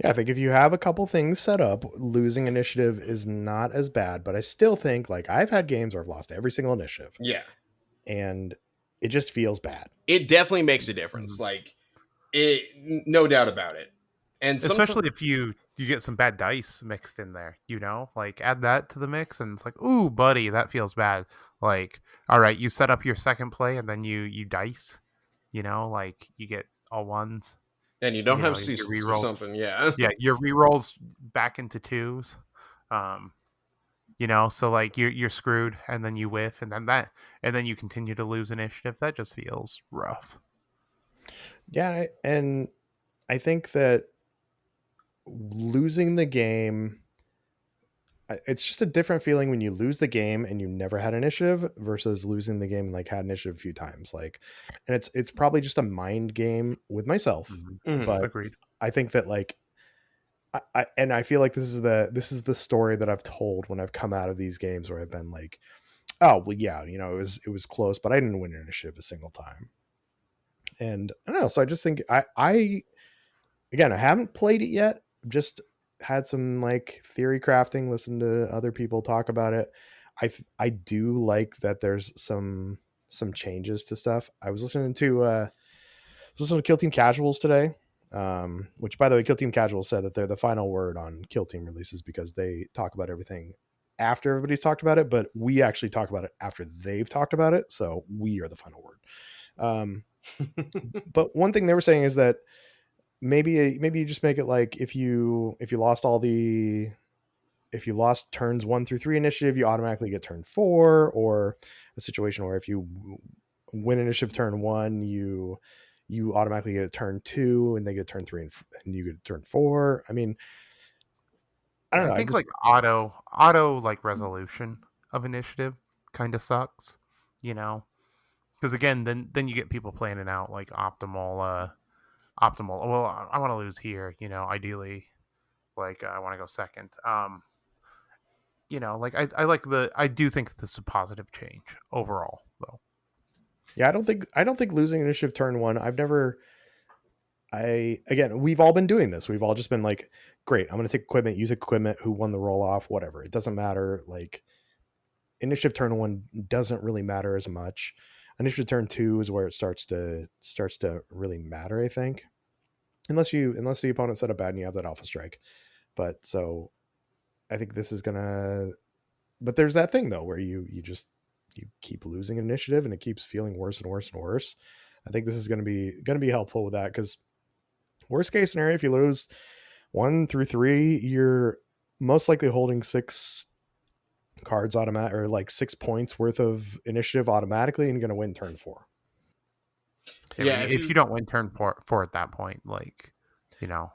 yeah, I think if you have a couple things set up, losing initiative is not as bad, but I still think like I've had games where I've lost every single initiative Yeah, and it just feels bad. it definitely makes a difference. Mhm. Like it, no doubt about it. And sometimes, Especially if you get some bad dice mixed in there, you know? Like add that to the mix and it's like, "Ooh, buddy, that feels bad." Like, all right, you set up your second play and then you dice, you know, like you get all ones, and you don't you have know, your ceaseless or rerolls. something. Yeah. Yeah, your rerolls back into twos. Um, you know, so like you're screwed and then you whiff and then you continue to lose initiative. That just feels rough. Yeah, and I think that losing the game, it's just a different feeling when you lose the game and you never had initiative versus losing the game and like had initiative a few times. Like, and it's probably just a mind game with myself, Mhm. but Agreed. I think that like and I feel like this is the story that I've told when I've come out of these games where I've been like, oh well, yeah, it was close, but I didn't win initiative a single time. And I don't know, so I just think I again, I haven't played it yet. Just had some like theory crafting, listened to other people talk about it. I do like that there's some changes to stuff. I was listening to Kill Team Casuals today. Which by the way, Kill Team Casuals said that they're the final word on Kill Team releases because they talk about everything after everybody's talked about it, but we actually talk about it after they've talked about it. So we are the final word. But one thing they were saying is that maybe you just make it like if you lost turns 1 through 3 initiative, you automatically get turn 4, or a situation where if you win initiative turn 1, you automatically get a turn 2 and they get turn 3 and you get a turn 4. I mean, I Yeah, don't I know. I think just like auto like resolution of initiative kind of sucks, you know, because again, then you get people planning out like optimal. Well, I want to lose here, you know, ideally, like I want to go second. You know, like I do think this is a positive change overall, though. yeah, I don't think losing initiative turn 1. Again, we've all been doing this. We've all just been like, great, I'm going to take equipment, use equipment, who won the roll off, whatever. It doesn't matter. Like initiative turn 1 doesn't really matter as much. Initiative turn 2 is where it starts to really matter, I think. Unless the opponent set up bad and you have that alpha strike. But so I think this is gonna but there's that thing though where you keep losing initiative and it keeps feeling worse and worse and worse. I think this is going to be helpful with that, because worst case scenario, if you lose 1 through 3, you're most likely holding 6 cards automatic, or like 6 points worth of initiative automatically, and you're going to win turn 4. Yeah, if you don't win turn 4 at that point, like, you know,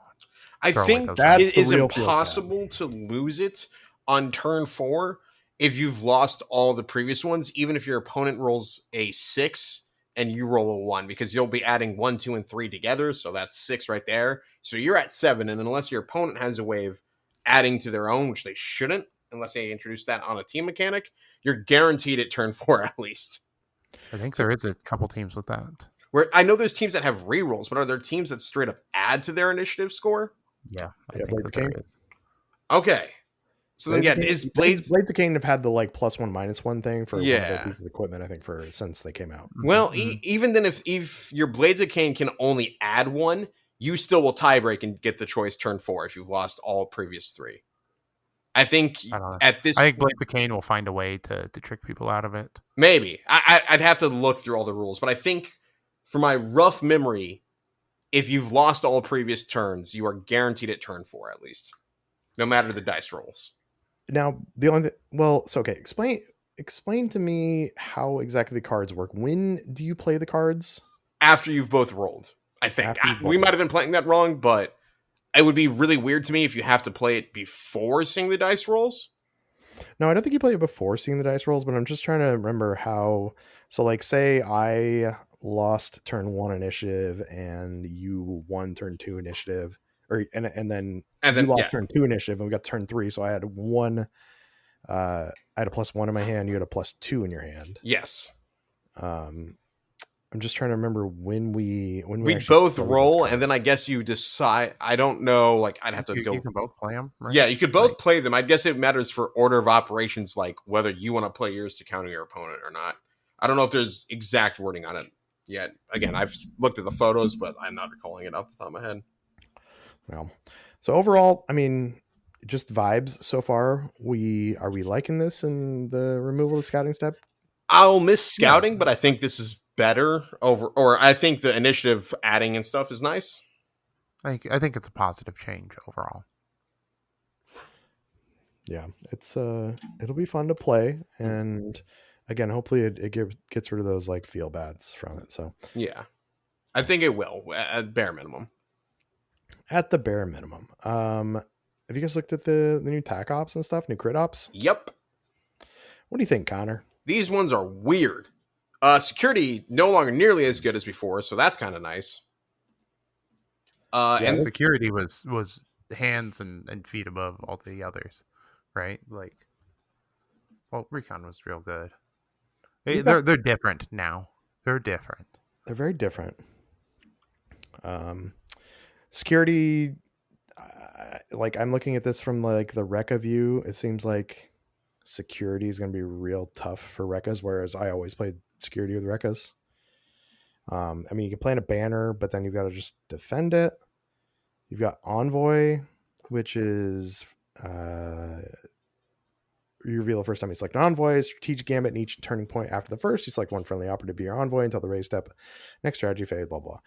I think it is impossible to lose it on turn 4 if you've lost all the previous ones, even if your opponent rolls a 6 and you roll a 1, because you'll be adding 1, 2, and 3 together, so that's 6 right there. So you're at 7, and unless your opponent has a way of adding to their own, which they shouldn't, unless they introduce that on a team mechanic, you're guaranteed at turn 4 at least. I think there is a couple teams with that. Where I know there's teams that have rerolls, but are there teams that straight up add to their initiative score? Yeah, I think that there is. Okay. So then, is Blades of Cain have had the like +1 -1 thing for one of their pieces of equipment, I think, since they came out. Well, even then, if your Blades of Cain can only add 1, you still will tiebreak and get the choice turn 4 if you've lost all previous 3. I think I think Blades of Cain will find a way to trick people out of it. Maybe. I'd have to look through all the rules, but I think from my rough memory, if you've lost all previous turns, you are guaranteed at turn 4 at least, no matter the dice rolls. Now, the only okay. Explain to me how exactly the cards work. When do you play the cards? After you've both rolled, I think. We might have been playing that wrong, but it would be really weird to me if you have to play it before seeing the dice rolls. No, I don't think you play it before seeing the dice rolls, but I'm just trying to remember how. So, like, say I lost turn 1 initiative and you won turn 2 initiative, and then you lost turn 2 initiative and we got turn 3. So I had I had a +1 in my hand. You had a +2 in your hand. Yes. I'm just trying to remember when we both roll, and then I guess you decide. I don't know. Like, I'd have to go. You can both play them, right? Yeah, you could both play them. I guess it matters for order of operations, like whether you want to play yours to counter your opponent or not. I don't know if there's exact wording on it yet. Again, I've looked at the photos, but I'm not recalling it off the top of my head. Well, so overall, I mean, just vibes so far. Are we liking this and the removal of the scouting step? I'll miss scouting, but I think this is better or I think the initiative adding and stuff is nice. I think it's a positive change overall. Yeah, it's it'll be fun to play, and again, hopefully it gets rid of those like feel bads from it. So yeah, I think it will at bare minimum. At the bare minimum. Have you guys looked at the new TAC ops and stuff, new crit ops? Yep. What do you think, Connor? These ones are weird. Security no longer nearly as good as before, so that's kind of nice. And security was hands and feet above all the others, right? Like, well, Recon was real good. They're different now. They're different. They're very different. Security, like I'm looking at this from like the Rekka view. It seems like security is going to be real tough for Rekkas, whereas I always played security with Rekkas. I mean, you can play in a banner, but then you've got to just defend it. You've got Envoy, which is you reveal the first time you select an Envoy, strategic gambit in each turning point after the first. You select one friendly operative to be your Envoy until the ready step. Next strategy phase, blah, blah.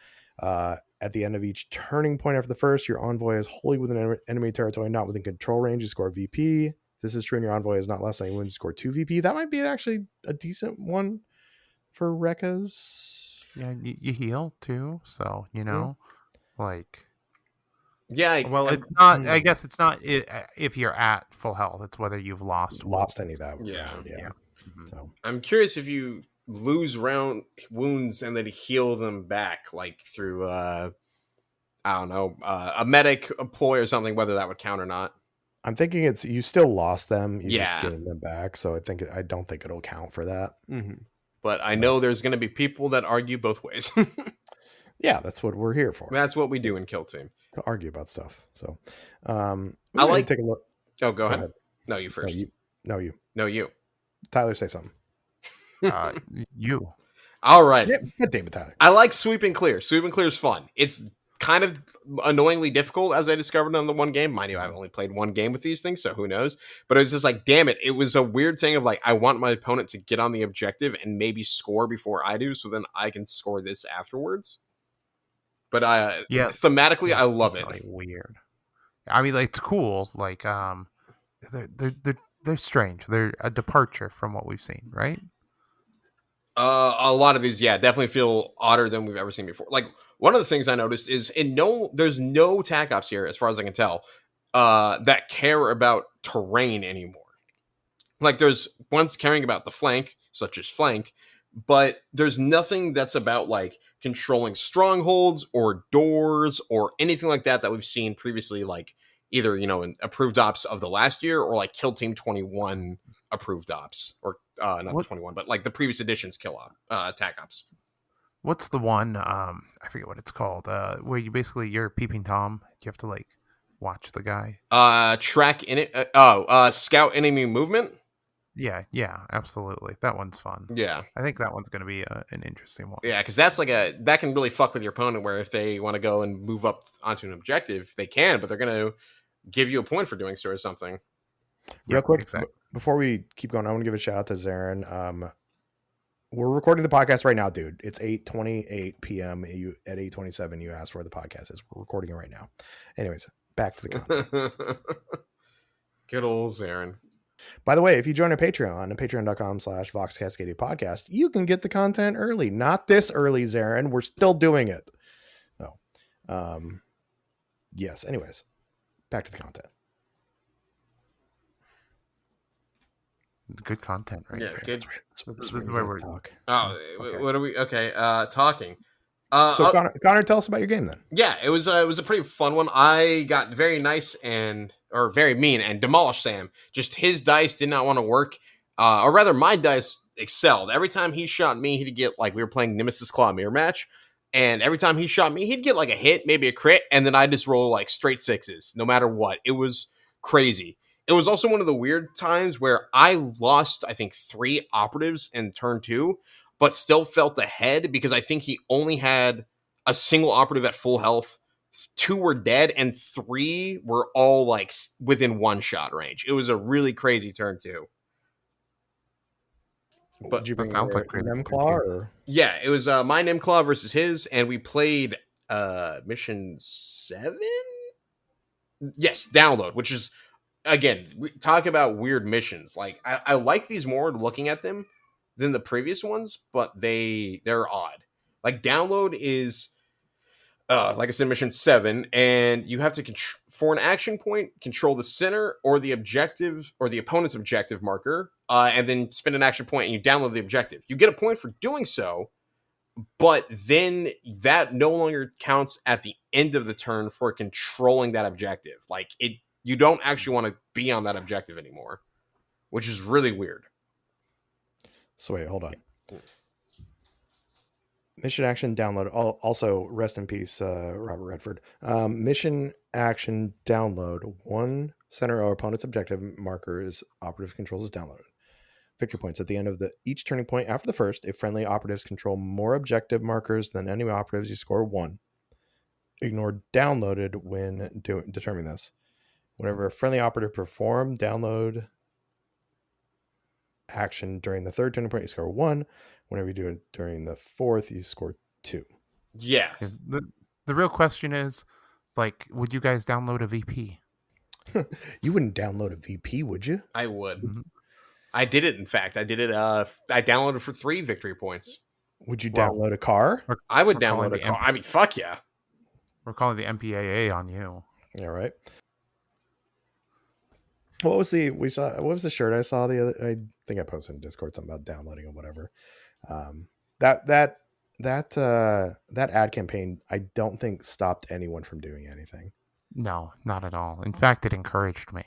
At the end of each turning point after the first, your Envoy is wholly within enemy territory, not within control range. You score VP. This is true, and your Envoy is not less than wounds. You score 2 VP. That might be actually a decent one for Rekkas. Yeah, you heal too, so you know, like. Yeah. Well, it's not. I guess it's not if you're at full health. It's whether you've lost any of that. Yeah. Mm-hmm. So I'm curious if you lose round wounds and then heal them back, like through I don't know, a medic ploy or something, whether that would count or not. I'm thinking it's you still lost them. You just gained them back. So I don't think it'll count for that. Mm-hmm. But I know there's going to be people that argue both ways. Yeah, that's what we're here for. That's what we do in Kill Team. To argue about stuff. So I like take a look. Oh, go ahead. No, you first. No, you. Tyler, say something. You. All right. Yeah, damn it, Tyler. I like Sweep and Clear. Sweep and Clear is fun. It's kind of annoyingly difficult, as I discovered on the one game. Mind you, I've only played one game with these things, so who knows? But it was just like, damn it, it was a weird thing of like, I want my opponent to get on the objective and maybe score before I do, so then I can score this afterwards. But thematically, I love it. Weird. I mean, like, it's cool. Like, they're strange. They're a departure from what we've seen, right? A lot of these, definitely feel odder than we've ever seen before. Like, one of the things I noticed is there's no TAC ops here, as far as I can tell, that care about terrain anymore. Like, there's ones caring about the flank, such as flank, but there's nothing that's about like controlling strongholds or doors or anything like that we've seen previously, like either, in approved ops of the last year or like Kill Team 21 approved ops, or not 21, but like the previous edition's kill op, TAC ops. What's the one? I forget what it's called. Where you're peeping Tom. You have to like watch the guy. Track in it. Scout enemy movement. Yeah, absolutely. That one's fun. Yeah, I think that one's going to be an interesting one. Yeah, because that's that can really fuck with your opponent. Where if they want to go and move up onto an objective, they can, but they're going to give you a point for doing so or something. Real quick, before we keep going, I want to give a shout out to Zarin. We're recording the podcast right now, dude. It's 8:28 p.m. At 8:27, you asked where the podcast is. We're recording it right now. Anyways, back to the content. Good old Zarin. By the way, if you join our Patreon at patreon.com/VoxCascade podcast, you can get the content early. Not this early, Zarin. We're still doing it. No. Yes. Anyways, back to the content. Good content, right? Yeah, good. This is where we're talk. Oh, okay. What are we? Okay, talking. So Connor, tell us about your game then. Yeah, it was a pretty fun one. I got very mean and demolished Sam. Just his dice did not want to work, or rather, my dice excelled. Every time he shot me, he'd get like, we were playing Nemesis Claw mirror match, and every time he shot me, he'd get like a hit, maybe a crit, and then I just roll like straight sixes, no matter what. It was crazy. It was also one of the weird times where I lost, I think, 3 operatives in turn 2, but still felt ahead because I think he only had a single operative at full health. 2 were dead, and 3 were all like within 1 shot range. It was a really crazy turn 2. But did you bring sounds like Nimclaw? Or? Yeah, it was my Nimclaw versus his, and we played mission 7. Yes, download, which is, again, we talk about weird missions. Like, I like these more looking at them than the previous ones, but they're odd. Like, download is, like I said, mission 7, and you have to for an action point, control the center or the objective or the opponent's objective marker, and then spend an action point and you download the objective. You get a point for doing so, but then that no longer counts at the end of the turn for controlling that objective. Like, you don't actually want to be on that objective anymore, which is really weird. So wait, hold on. Mission action download. Also, rest in peace, Robert Redford. Mission action download. 1 center or opponent's objective markers operative controls is downloaded. Victory points at the end of each turning point after the first. If friendly operatives control more objective markers than enemy operatives, you score 1. Ignore downloaded when determining this. Whenever a friendly operative perform download action during the 3rd turning point, you score 1. Whenever you do it during the 4th, you score 2. Yeah. The real question is, like, would you guys download a VP? You wouldn't download a VP, would you? I would. Mm-hmm. I did it, in fact. I did it. I downloaded for 3 victory points. Would you download a car? I would download a car. I mean, fuck yeah. We're calling the MPAA on you. Yeah, right. What was the shirt I saw the other? I think I posted in Discord something about downloading or whatever. That ad campaign, I don't think stopped anyone from doing anything. No, not at all. In fact, it encouraged me.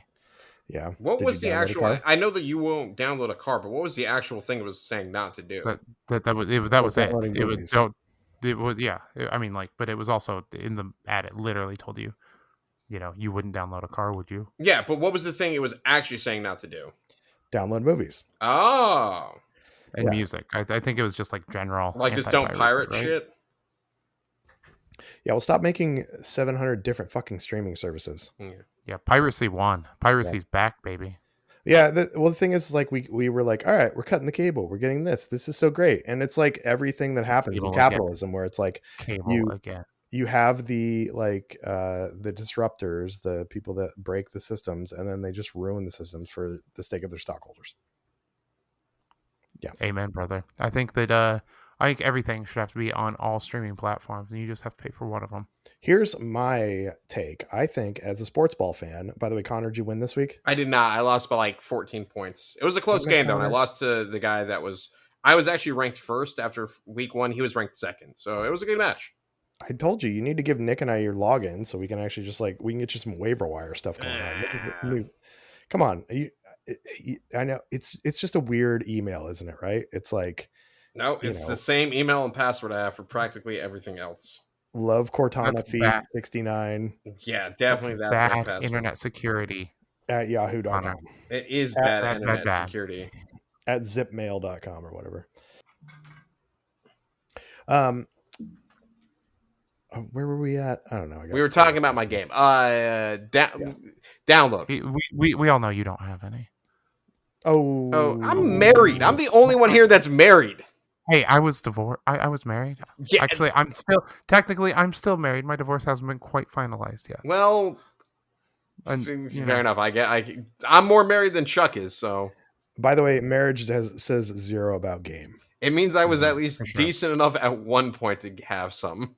Yeah. What was the actual? I know that you won't download a car, but what was the actual thing it was saying not to do? That was it. It was don't. It was, yeah. I mean, like, but it was also in the ad. It literally told you, you wouldn't download a car, would you? Yeah, but what was the thing it was actually saying not to do? Download movies. Oh. And music. I think it was just like general. Like, just don't pirate shit. Yeah, we'll stop making 700 different fucking streaming services. Yeah, piracy won. Piracy's back, baby. Yeah, the thing is, like, we were like, all right, we're cutting the cable, we're getting this. This is so great, and it's like everything that happens in Cable again. capitalism, where it's like Cable again. you have the the disruptors, the people that break the systems, and then they just ruin the systems for the sake of their stockholders. Yeah. Amen, brother. I think that I think everything should have to be on all streaming platforms, and you just have to pay for one of them. Here's my take. I think, as a sports ball fan, by the way, Connor, did you win this week? I did not. I lost by like 14 points. It was a close game, though, and I lost to the guy that was... I was actually ranked first after week 1. He was ranked second, so it was a good match. I told you need to give Nick and I your login so we can actually just like we can get you some waiver wire stuff going on. Come on, I know it's just a weird email, isn't it? Right? It's like no, it's the same email and password I have for practically everything else. Love Cortana feed 69. Yeah, definitely that's bad internet security at yahoo.com. It is bad internet security at zipmail.com or whatever. Where were we at? I don't know. We were talking about my game. Download. We all know you don't have any. Oh, I'm married. I'm the only one here that's married. Hey, I was divorced. I was married. Yeah. Actually, I'm still married. My divorce hasn't been quite finalized yet. Well, fair enough. I'm more married than Chuck is. So, by the way, marriage says 0 about game. It means I was at least decent enough at one point to have some.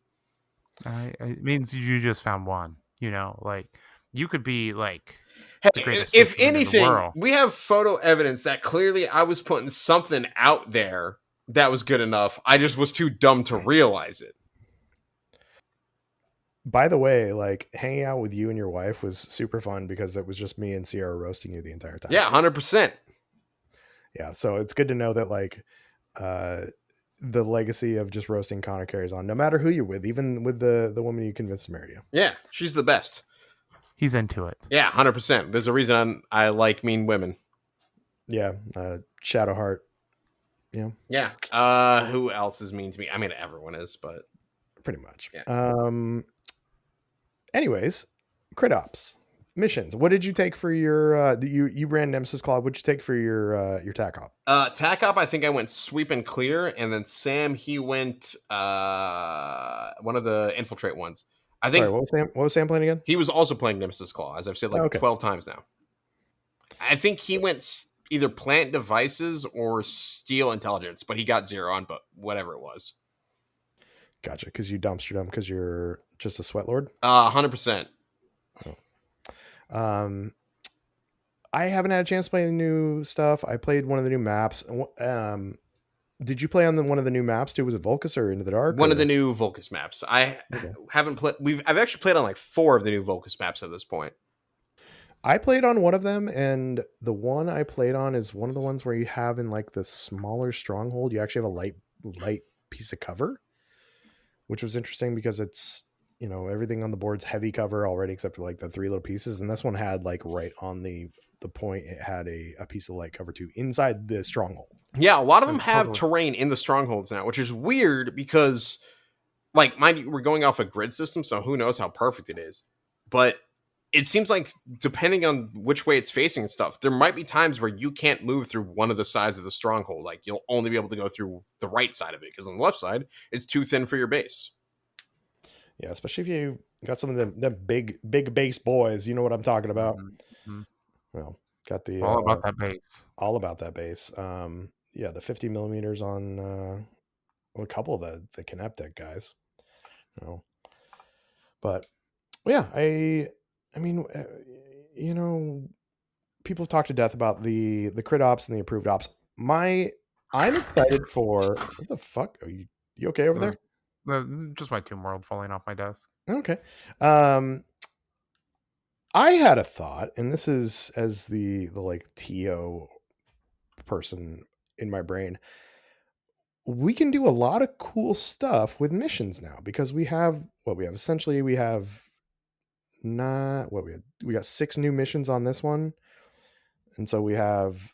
It means you just found one. You know, like you could be like. Hey, if anything, we have photo evidence that clearly I was putting something out there that was good enough. I just was too dumb to realize it. By the way, like hanging out with you and your wife was super fun because it was just me and Sierra roasting you the entire time. Yeah, 100%. Yeah, so it's good to know that like the legacy of just roasting Connor carries on, no matter who you're with, even with the woman you convinced to marry you. Yeah, she's the best. He's into it. Yeah, 100%. There's a reason I like mean women. Yeah, Shadowheart. Yeah. Yeah. Who else is mean to me? I mean, everyone is, but pretty much. Yeah. Anyways, crit ops missions. What did you take for your? You ran Nemesis Claw. What'd you take for your TAC op? TAC op. I think I went sweep and clear, and then Sam he went one of the infiltrate ones. I think. Sorry, what was Sam playing again? He was also playing Nemesis Claw, as I've said 12 times now. I think he went either plant devices or steal intelligence, but he got 0 on but whatever it was. Gotcha, because you dumpstered him because you're just a sweat lord? 100%. I haven't had a chance to play the new stuff. I played one of the new maps. Did you play on one of the new maps too? Was it Vulcus or Into the Dark? One of the new Vulcus maps. I haven't played. I've actually played on like 4 of the new Vulcus maps at this point. I played on one of them, and the one I played on is one of the ones where you have in like the smaller stronghold, you actually have a light piece of cover, which was interesting because it's, you know, everything on the board's heavy cover already except for like the 3 little pieces, and this one had like right on the point, it had a piece of light cover too inside the stronghold. Yeah, a lot of them have terrain in the strongholds now, which is weird because, like, mind you, we're going off a grid system, so who knows how perfect it is. But it seems like, depending on which way it's facing and stuff, there might be times where you can't move through one of the sides of the stronghold. Like, you'll only be able to go through the right side of it, because on the left side, it's too thin for your base. Yeah, especially if you got some of the big base boys. You know what I'm talking about. Mm-hmm. Well, got the all about that base. All about that base. Yeah, the 50 millimeters on a couple of the Kineptech guys. You know, but yeah, I mean, you know, people talk to death about the crit ops and the approved ops. I'm excited for what the fuck? Are you okay over there? Just my Tomb World falling off my desk. Okay. I had a thought, and this is as the like TO person in my brain. We can do a lot of cool stuff with missions now because we have essentially we got 6 new missions on this one. And so we have,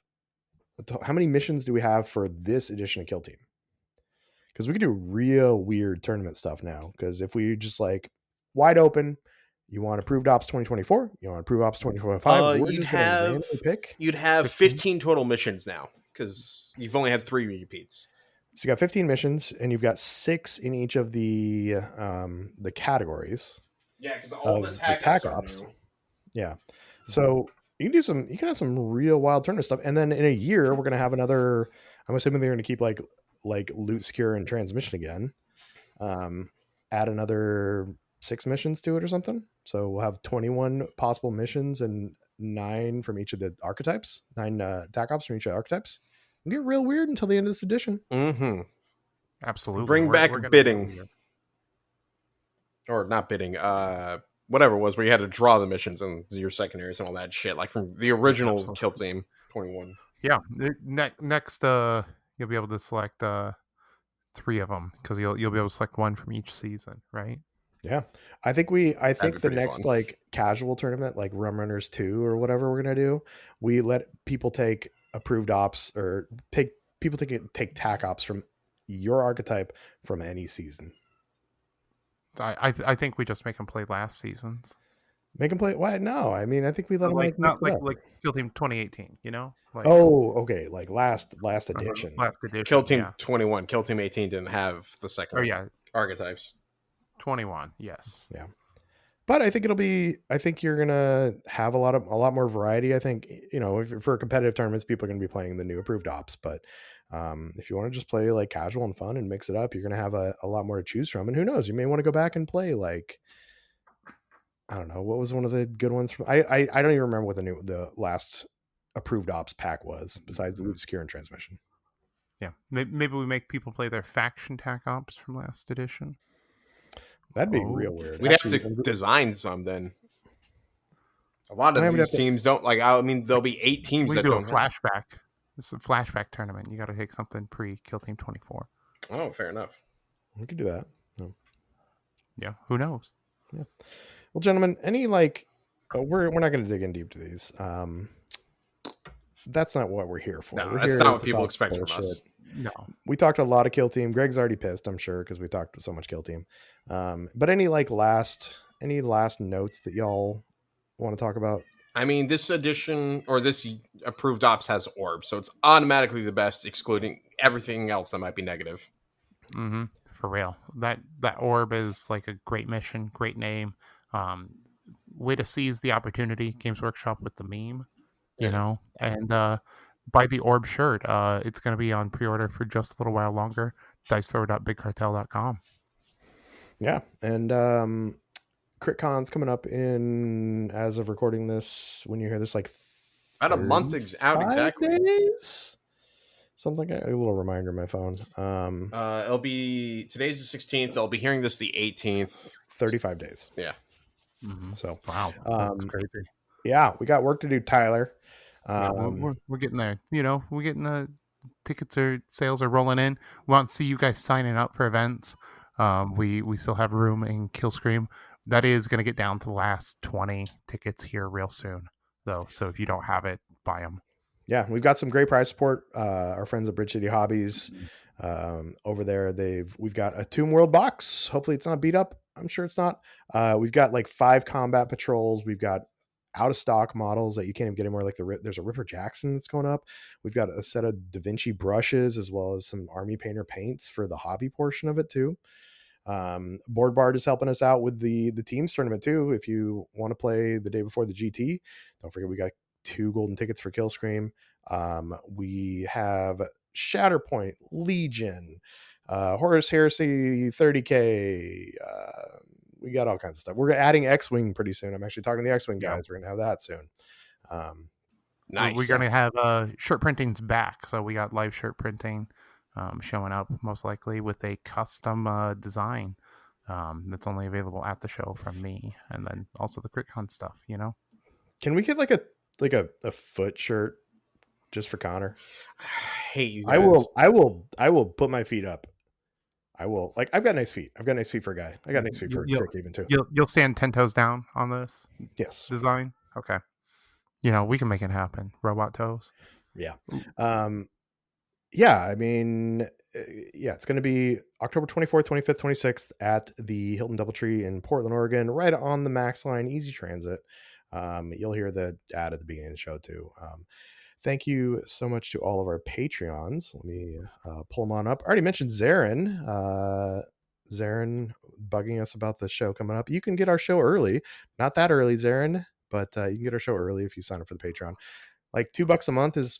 how many missions do we have for this edition of Kill Team? because we could do real weird tournament stuff now. Because if we just like wide open, you want approved ops 2024, you want approved ops 2025, we're just gonna randomly pick. You'd have 15 total missions now because you've only had 3 repeats. So you got 15 missions, and you've got 6 in each of the categories. Yeah, because all the TAC ops. Yeah, so you can have some real wild tournament stuff, and then in a year we're gonna have another. I'm assuming they're gonna keep like loot secure and transmission again. Add another 6 missions to it or something. So we'll have 21 possible missions and 9 from each of the archetypes. 9 TAC ops from each of the archetypes. It'll get real weird until the end of this edition. Mm-hmm. Absolutely. Bring back bidding. Or not bidding. Whatever it was, where you had to draw the missions and your secondaries and all that shit, like from the original Kill Team 21. Yeah. Next, you'll be able to select 3 of them because you'll be able to select 1 from each season, right? Yeah, I think the next fun. Like casual tournament, like Rum Runners 2 or whatever we're gonna do, we let people take approved ops or take TAC ops from your archetype from any season. I think we just make them play last seasons. Make them play? Why? No, I mean I think we let them like Kill Team 2018. You know? Like, oh, okay, like last edition. Last edition. Kill Team 21. Kill Team 18 didn't have the second. Oh yeah, archetypes. 21. Yes. Yeah. But I think you're gonna have a lot more variety. I think, you know, for competitive tournaments, people are gonna be playing the new approved ops. But if you want to just play like casual and fun and mix it up, you're gonna have a lot more to choose from. And who knows, you may want to go back and play like, I don't know, what was one of the good ones from I don't even remember what the last approved ops pack was besides the loot secure and transmission. Yeah, maybe we make people play their faction TAC ops from last edition. That'd be real weird. We'd have to design some then. A lot of these teams don't like. I mean, there'll be 8 teams that don't. Flashback. This is a flashback tournament. You got to take something pre-Kill Team 24. Oh, fair enough. We could do that. No. Yeah, who knows? Yeah. Well, gentlemen, any like, we're not going to dig in deep to these. That's not what we're here for. No, that's not what people expect from us. No, we talked a lot of Kill Team. Greg's already pissed, I'm sure, because we talked so much Kill Team. But any last notes that y'all want to talk about? I mean, this edition or this approved ops has orbs, so it's automatically the best, excluding everything else that might be negative. Mm-hmm. For real, that orb is like a great mission, great name. Way to seize the opportunity. Games Workshop with the meme, you know, and buy the orb shirt. It's going to be on pre-order for just a little while longer. Dicethrower.bigcartel.com. Yeah, and CRITCon's coming up in, as of recording this, when you hear this, like about a month out exactly. Days? Something like a little reminder on my phone. It'll be, today's the 16th. I'll be hearing this the 18th. 35 days. Yeah. Mm-hmm. So wow, that's crazy. Yeah, we got work to do, Tyler. We're getting there. You know, we're getting the tickets or sales are rolling in. We want to see you guys signing up for events. We still have room in Killscream. That is going to get down to the last 20 tickets here real soon, though. So if you don't have it, buy them. Yeah, we've got some great prize support. Our friends at Bridge City Hobbies over there, we've got a Tomb World box. Hopefully it's not beat up. I'm sure it's not. We've got like 5 combat patrols. We've got out of stock models that you can't even get anymore. Like there's a Ripper Jackson that's going up. We've got a set of Da Vinci brushes as well as some Army Painter paints for the hobby portion of it too. Board Bard is helping us out with the teams tournament too. If you want to play the day before the GT, don't forget we got 2 golden tickets for Killscream. We have Shatterpoint, Legion, Horus Heresy 30K. We got all kinds of stuff. We're adding X-Wing pretty soon. I'm actually talking to the X-Wing guys. We're going to have that soon. Nice. We're going to have shirt printing's back. So we got live shirt printing showing up most likely with a custom design that's only available at the show from me. And then also the CRITCon stuff, you know? Can we get like a foot shirt just for Connor? I hate you guys. I will put my feet up. I will, like, I've got nice feet. I've got nice feet for a guy. I got nice feet for a trick even too. You'll stand 10 toes down on this? Yes. Design? Okay. You know, we can make it happen. Robot toes? Yeah. yeah, I mean, yeah, it's going to be October 24th, 25th, 26th at the Hilton Doubletree in Portland, Oregon, right on the Max Line, easy transit. You'll hear the ad at the beginning of the show too. Thank you so much to all of our Patreons. Let me pull them on up. I already mentioned Zarin. Zarin bugging us about the show coming up. You can get our show early. Not that early, Zarin, but you can get our show early if you sign up for the Patreon. Like $2 a month is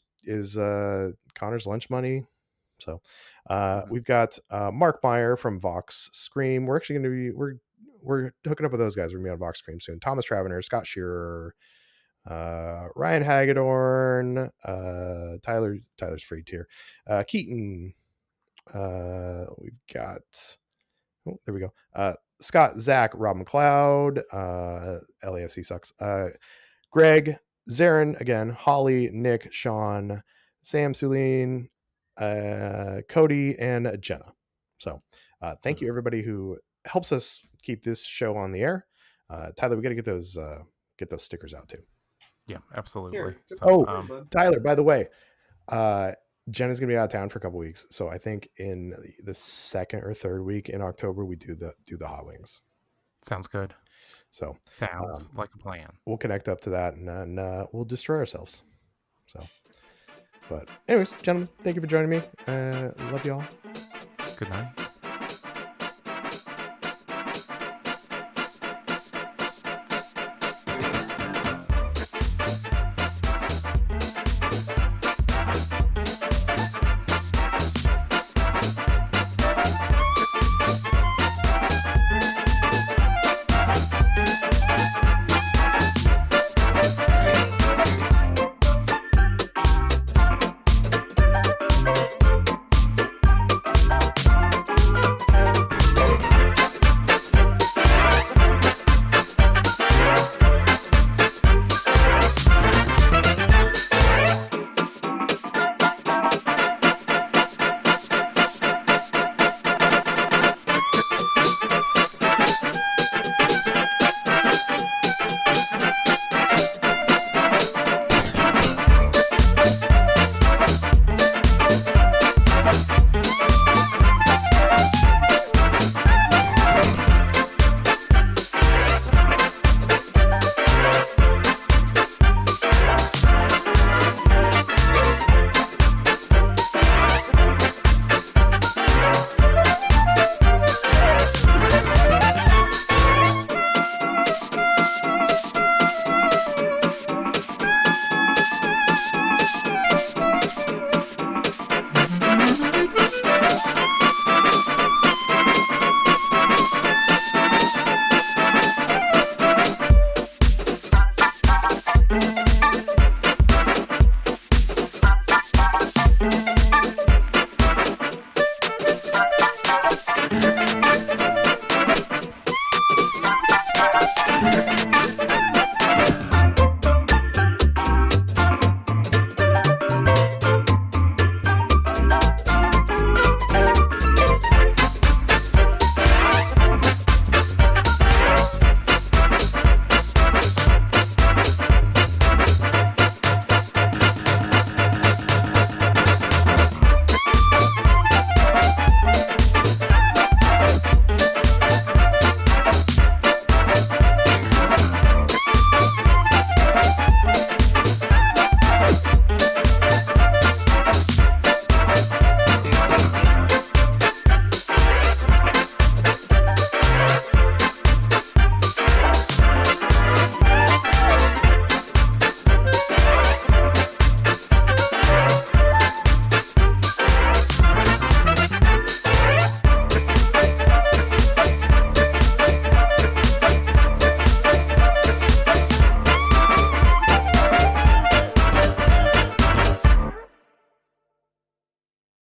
Connor's lunch money. So we've got Mark Meyer from Vox Scream. We're actually going to be we're hooking up with those guys. We're going to be on Vox Scream soon. Thomas Travener, Scott Shearer, Ryan Hagedorn, Tyler's free tier, Keaton. We've got there we go. Scott, Zach, Rob McLeod, LAFC sucks. Greg, Zarin again, Holly, Nick, Sean, Sam, Suline, Cody, and Jenna. So thank you everybody who helps us keep this show on the air. Tyler, we got to get those stickers out too. Yeah, absolutely. Here, So, Tyler, by the way, Jenna's gonna be out of town for a couple weeks, so I think in the second or third week in October we do the hot wings. Sounds good. So sounds like a plan. We'll connect up to that and we'll destroy ourselves. So, but anyways, gentlemen, thank you for joining me. Love y'all. Good night.